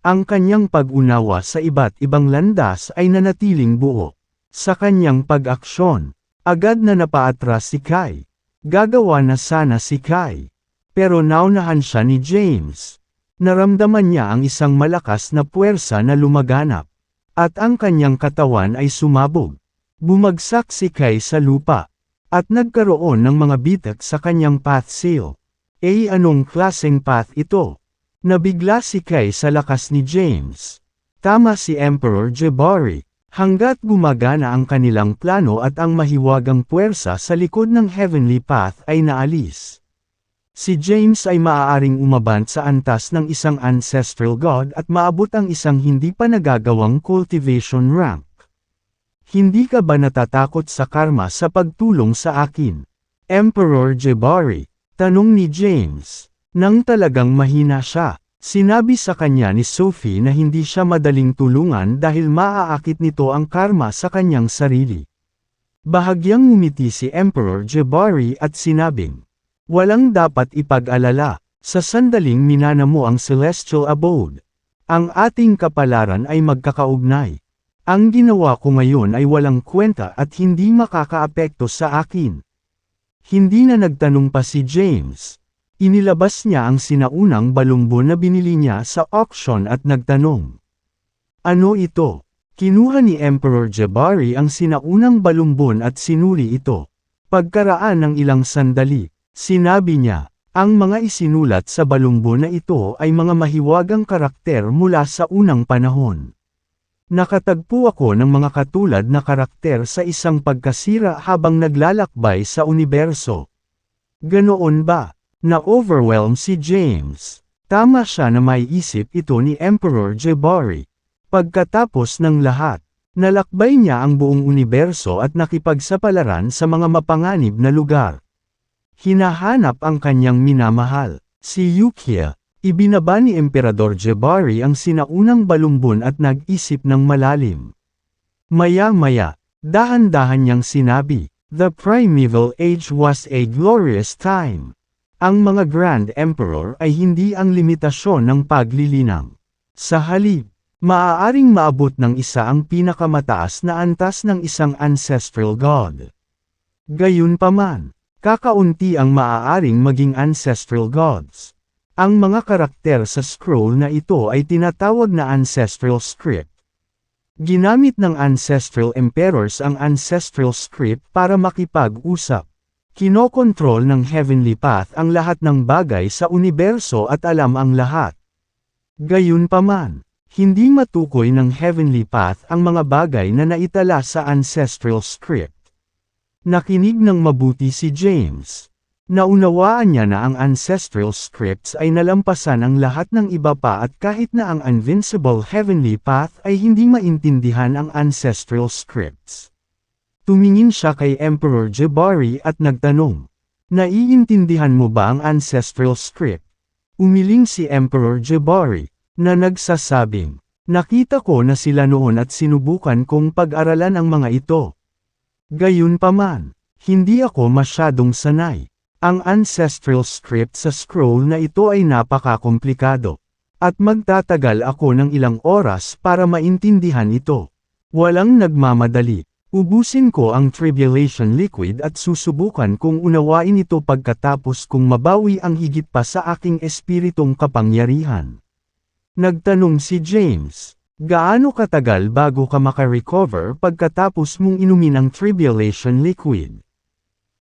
Ang kanyang pag-unawa sa iba't ibang landas ay nanatiling buo. Sa kanyang pag-aksyon, agad na napaatras si Kai. Gagawa na sana si Kai. Pero naunahan siya ni James. Naramdaman niya ang isang malakas na puwersa na lumaganap. At ang kanyang katawan ay sumabog. Bumagsak si Kai sa lupa. At nagkaroon ng mga bitak sa kanyang path seal. Anong klaseng path ito? Nabigla si Kai sa lakas ni James. Tama si Emperor Jebari. Hanggat gumagana ang kanilang plano at ang mahiwagang puwersa sa likod ng heavenly path ay naalis. Si James ay maaaring umabant sa antas ng isang ancestral god at maabot ang isang hindi pa nagagawang cultivation rank. Hindi ka ba natatakot sa karma sa pagtulong sa akin, Emperor Jebari? Tanong ni James. Nang talagang mahina siya, sinabi sa kanya ni Sophie na hindi siya madaling tulungan dahil maaakit nito ang karma sa kanyang sarili. Bahagyang ngumiti si Emperor Jebari at sinabing, walang dapat ipag-alala, sa sandaling minana mo ang celestial abode. Ang ating kapalaran ay magkakaugnay. Ang ginawa ko ngayon ay walang kwenta at hindi makakaapekto sa akin. Hindi na nagtanong pa si James. Inilabas niya ang sinaunang balumbon na binili niya sa auction at nagtanong. Ano ito? Kinuha ni Emperor Jebari ang sinaunang balumbon at sinuri ito. Pagkaraan ng ilang sandali, sinabi niya, ang mga isinulat sa balumbon na ito ay mga mahiwagang karakter mula sa unang panahon. Nakatagpo ako ng mga katulad na karakter sa isang pagkasira habang naglalakbay sa universo. Ganoon ba? Na-overwhelm si James. Tama siya na may isip ito ni Emperor Jebari. Pagkatapos ng lahat, nalakbay niya ang buong universo at nakipagsapalaran sa mga mapanganib na lugar. Hinahanap ang kanyang minamahal, si Yukia. Ibinaba ni Emperador Jebari ang sinaunang balumbon at nag-isip ng malalim. Maya-maya, dahan-dahan niyang sinabi, The primeval age was a glorious time. Ang mga Grand Emperor ay hindi ang limitasyon ng paglilinang. Sa halip, maaaring maabot ng isa ang pinakamataas na antas ng isang ancestral god. Gayunpaman, kakaunti ang maaaring maging ancestral gods. Ang mga karakter sa scroll na ito ay tinatawag na ancestral script. Ginamit ng ancestral emperors ang ancestral script para makipag-usap. Kinokontrol ng Heavenly Path ang lahat ng bagay sa universo at alam ang lahat. Gayunpaman, hindi matukoy ng Heavenly Path ang mga bagay na naitala sa ancestral script. Nakinig ng mabuti si James. Naunawaan niya na ang ancestral scripts ay nalampasan ang lahat ng iba pa at kahit na ang invincible Heavenly Path ay hindi maintindihan ang ancestral scripts. Tumingin siya kay Emperor Jabari at nagtanong, "Naiintindihan mo ba ang ancestral script?" Umiling si Emperor Jabari, na nagsasabing, "Nakita ko na sila noon at sinubukan kong pag-aralan ang mga ito. Gayunpaman, hindi ako masyadong sanay. Ang ancestral script sa scroll na ito ay napakakomplikado. At magtatagal ako ng ilang oras para maintindihan ito. Walang nagmamadali. Ubusin ko ang tribulation liquid at susubukan kong unawain ito pagkatapos kong mabawi ang higit pa sa aking espiritong kapangyarihan." Nagtanong si James, "Gaano katagal bago ka makarecover pagkatapos mong inumin ang tribulation liquid?"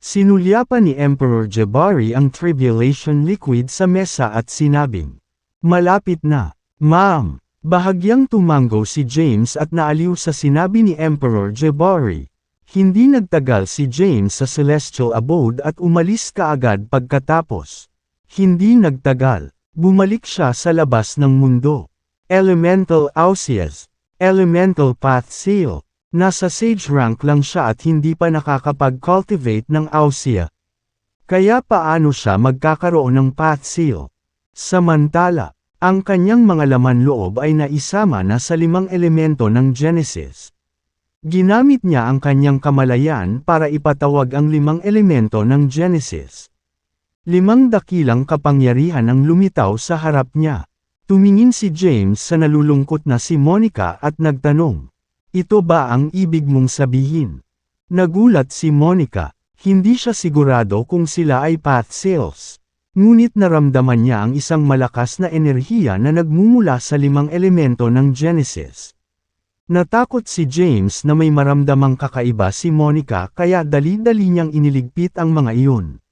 Sinulyapan ni Emperor Jabari ang tribulation liquid sa mesa at sinabing, "Malapit na, ma'am." Bahagyang tumango si James at naaliw sa sinabi ni Emperor Jabari. Hindi nagtagal si James sa celestial abode at umalis kaagad pagkatapos. Hindi nagtagal, bumalik siya sa labas ng mundo. Elemental Ausias, Elemental Path Seal. Nasa sage rank lang siya at hindi pa nakakapag-cultivate ng Ausia. Kaya paano siya magkakaroon ng Path Seal? Samantala, ang kanyang mga laman loob ay naisama na sa 5 elemento ng Genesis. Ginamit niya ang kanyang kamalayan para ipatawag ang 5 elemento ng Genesis. 5 dakilang kapangyarihan ang lumitaw sa harap niya. Tumingin si James sa nalulungkot na si Monica at nagtanong, "Ito ba ang ibig mong sabihin?" Nagulat si Monica, hindi siya sigurado kung sila ay path seals. Ngunit naramdaman niya ang isang malakas na enerhiya na nagmumula sa 5 elemento ng Genesis. Natakot si James na may maramdamang kakaiba si Monica kaya dali-dali niyang iniligpit ang mga iyon.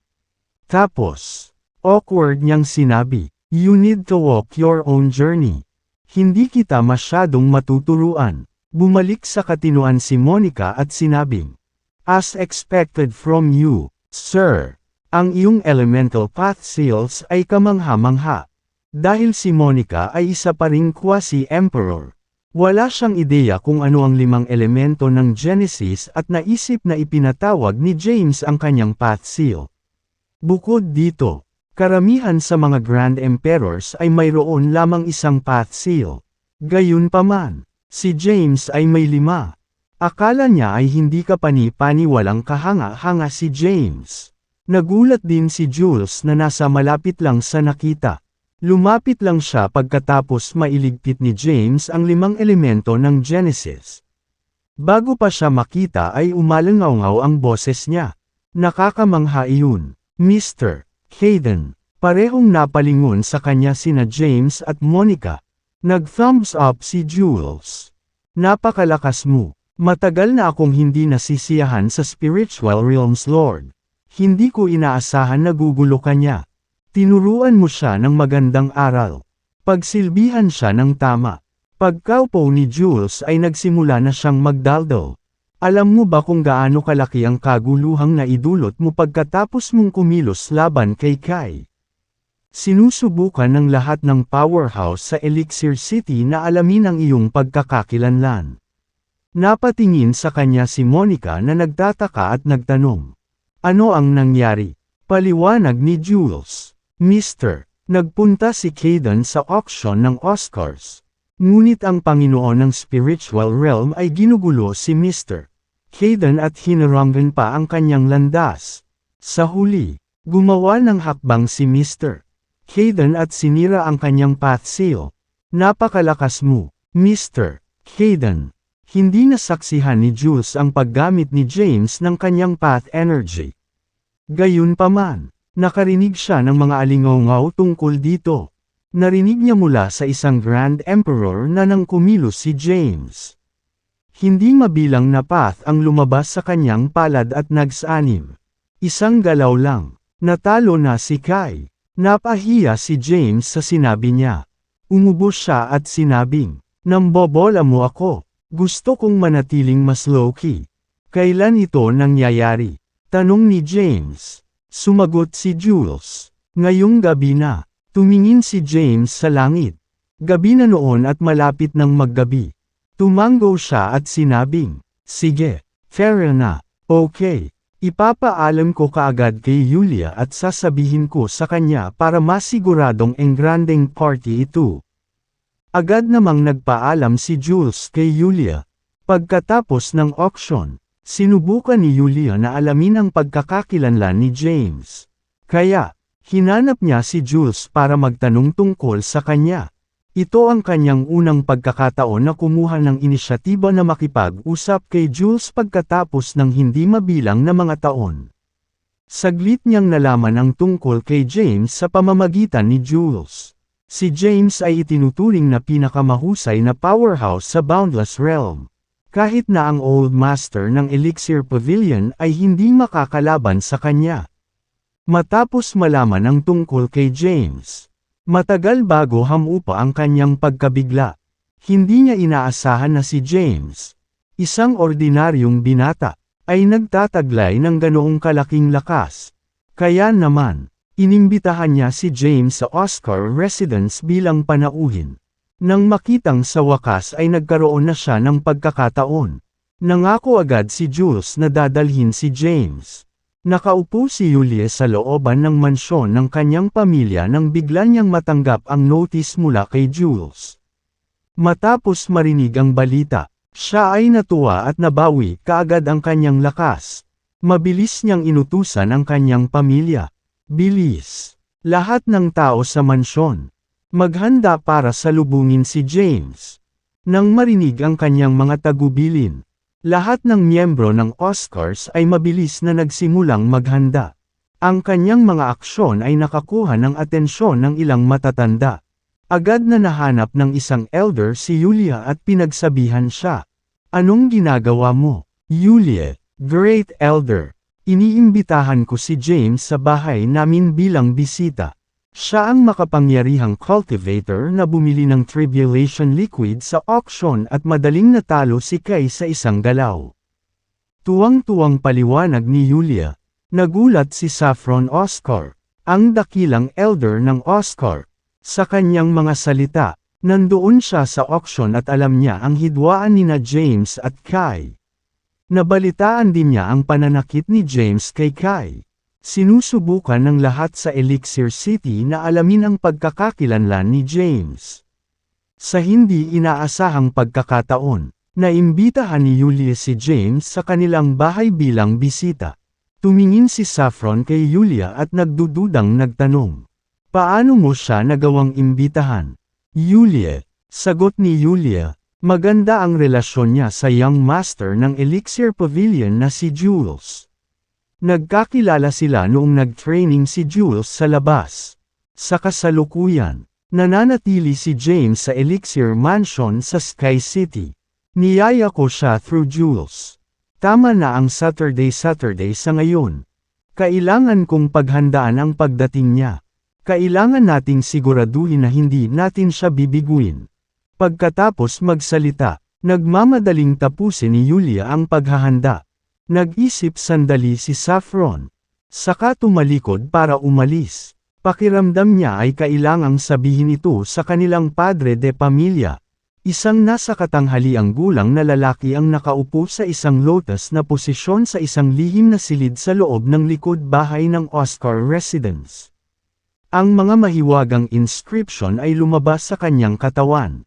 Tapos, awkward niyang sinabi, "You need to walk your own journey. Hindi kita masyadong matuturuan." Bumalik sa katinuan si Monica at sinabing, "As expected from you, sir. Ang iyong elemental path seals ay kamangha-mangha." Dahil si Monica ay isa pa ring quasi-emperor. Wala siyang ideya kung ano ang 5 elemento ng Genesis at naisip na ipinatawag ni James ang kanyang path seal. Bukod dito, karamihan sa mga Grand Emperors ay mayroon lamang isang path seal. Gayunpaman, si James ay may 5. Akala niya ay hindi kapani-pani walang kahanga-hanga si James. Nagulat din si Jules na nasa malapit lang sa nakita. Lumapit lang siya pagkatapos mailigpit ni James ang 5 elemento ng Genesis. Bago pa siya makita ay umalangaw ang boses niya. Nakakamangha iyon, Mr. Hayden. Parehong napalingon sa kanya sina James at Monica. Nag-thumbs up si Jules. "Napakalakas mo. Matagal na akong hindi nasisiyahan sa spiritual realms, Lord. Hindi ko inaasahan na gugulo ka niya. Tinuruan mo siya ng magandang aral. Pagsilbihan siya ng tama." Pagkaupo ni Jules ay nagsimula na siyang magdaldal. "Alam mo ba kung gaano kalaki ang kaguluhang naidulot mo pagkatapos mong kumilos laban kay Kai? Sinusubukan ng lahat ng powerhouse sa Elixir City na alamin ang iyong pagkakakilanlan." Napatingin sa kanya si Monica na nagtataka at nagtanong, "Ano ang nangyari?" Paliwanag ni Jules, "Mr. Nagpunta si Caden sa auction ng Oscars. Ngunit ang Panginoon ng spiritual realm ay ginugulo si Mr. Kayden at hinarangan pa ang kanyang landas. Sa huli, gumawa ng hakbang si Mr. Kayden at sinira ang kanyang path seal. Napakalakas mo, Mr. Kayden. Hindi nasaksihan ni Jules ang paggamit ni James ng kanyang path energy. Gayunpaman, nakarinig siya ng mga alingaw tungkol dito. Narinig niya mula sa isang Grand Emperor na nang kumilos si James. Hindi mabilang na path ang lumabas sa kanyang palad at nagsanim. Isang galaw lang, natalo na si Kai. Napahiya si James sa sinabi niya. Umubos siya at sinabing, "Nambobola mo ako. Gusto kong manatiling mas low-key." "Kailan ito nangyayari?" tanong ni James. Sumagot si Jules. "Ngayong gabi na." Tumingin si James sa langit. Gabi na noon at malapit ng maggabi. Tumango siya at sinabing, "Sige, fair na, okay. Ipapaalam ko kaagad kay Yulia at sasabihin ko sa kanya para masiguradong engrandeng party ito." Agad namang nagpaalam si Jules kay Yulia. Pagkatapos ng auction, sinubukan ni Yulia na alamin ang pagkakakilanlan ni James. Kaya, hinanap niya si Jules para magtanong tungkol sa kanya. Ito ang kanyang unang pagkakataon na kumuha ng inisyatiba na makipag-usap kay Jules pagkatapos ng hindi mabilang na mga taon. Saglit niyang nalaman ang tungkol kay James sa pamamagitan ni Jules. Si James ay itinuturing na pinakamahusay na powerhouse sa Boundless Realm. Kahit na ang Old Master ng Elixir Pavilion ay hindi makakalaban sa kanya. Matapos malaman ang tungkol kay James, matagal bago hamupa ang kanyang pagkabigla. Hindi niya inaasahan na si James, isang ordinaryong binata, ay nagtataglay ng ganoong kalaking lakas. Kaya naman, inimbitahan niya si James sa Oscar residence bilang panauhin. Nang makitang sa wakas ay nagkaroon na siya ng pagkakataon. Nangako agad si Jules na dadalhin si James. Nakaupo si Yulia sa looban ng mansyon ng kanyang pamilya nang bigla niyang matanggap ang notice mula kay Jules. Matapos marinig ang balita, siya ay natuwa at nabawi kaagad ang kanyang lakas. Mabilis niyang inutusan ang kanyang pamilya. Bilis! Lahat ng tao sa mansyon. Maghanda para salubungin si James. Nang marinig ang kanyang mga tagubilin, lahat ng miyembro ng Oscars ay mabilis na nagsimulang maghanda. Ang kanyang mga aksyon ay nakakuha ng atensyon ng ilang matatanda. Agad na nahanap ng isang elder si Yulia at pinagsabihan siya. "Anong ginagawa mo, Yulia, Great Elder? Iniimbitahan ko si James sa bahay namin bilang bisita. Siya ang makapangyarihang cultivator na bumili ng Tribulation Liquid sa auction at madaling natalo si Kai sa isang galaw." Tuwang-tuwang paliwanag ni Yulia. Nagulat si Saffron Oscar, ang dakilang elder ng Oscar. Sa kanyang mga salita, nandoon siya sa auction at alam niya ang hidwaan nina James at Kai. Nabalitaan din niya ang pananakit ni James kay Kai. Sinusubukan ng lahat sa Elixir City na alamin ang pagkakakilanlan ni James. Sa hindi inaasahang pagkakataon, naimbitahan ni Yulia si James sa kanilang bahay bilang bisita. Tumingin si Saffron kay Yulia at nagdududang nagtanong, "Paano mo siya nagawang imbitahan?" "Yulia," sagot ni Yulia, "maganda ang relasyon niya sa young master ng Elixir Pavilion na si Jules. Nagkakilala sila noong nag-training si Jules sa labas. Sa kasalukuyan, nananatili si James sa Elixir Mansion sa Sky City. Niyaya ko siya through Jules. Tama na ang Saturday sa ngayon. Kailangan kong paghandaan ang pagdating niya. Kailangan nating siguraduhin na hindi natin siya bibiguin." Pagkatapos magsalita, nagmamadaling tapusin ni Yulia ang paghahanda. Nag-isip sandali si Saffron. Saka tumalikod para umalis. Pakiramdam niya ay kailangang sabihin ito sa kanilang padre de pamilya. Isang nasa katanghaliang gulang na lalaki ang nakaupo sa isang lotus na posisyon sa isang lihim na silid sa loob ng likod bahay ng Oscar residence. Ang mga mahiwagang inscription ay lumabas sa kanyang katawan.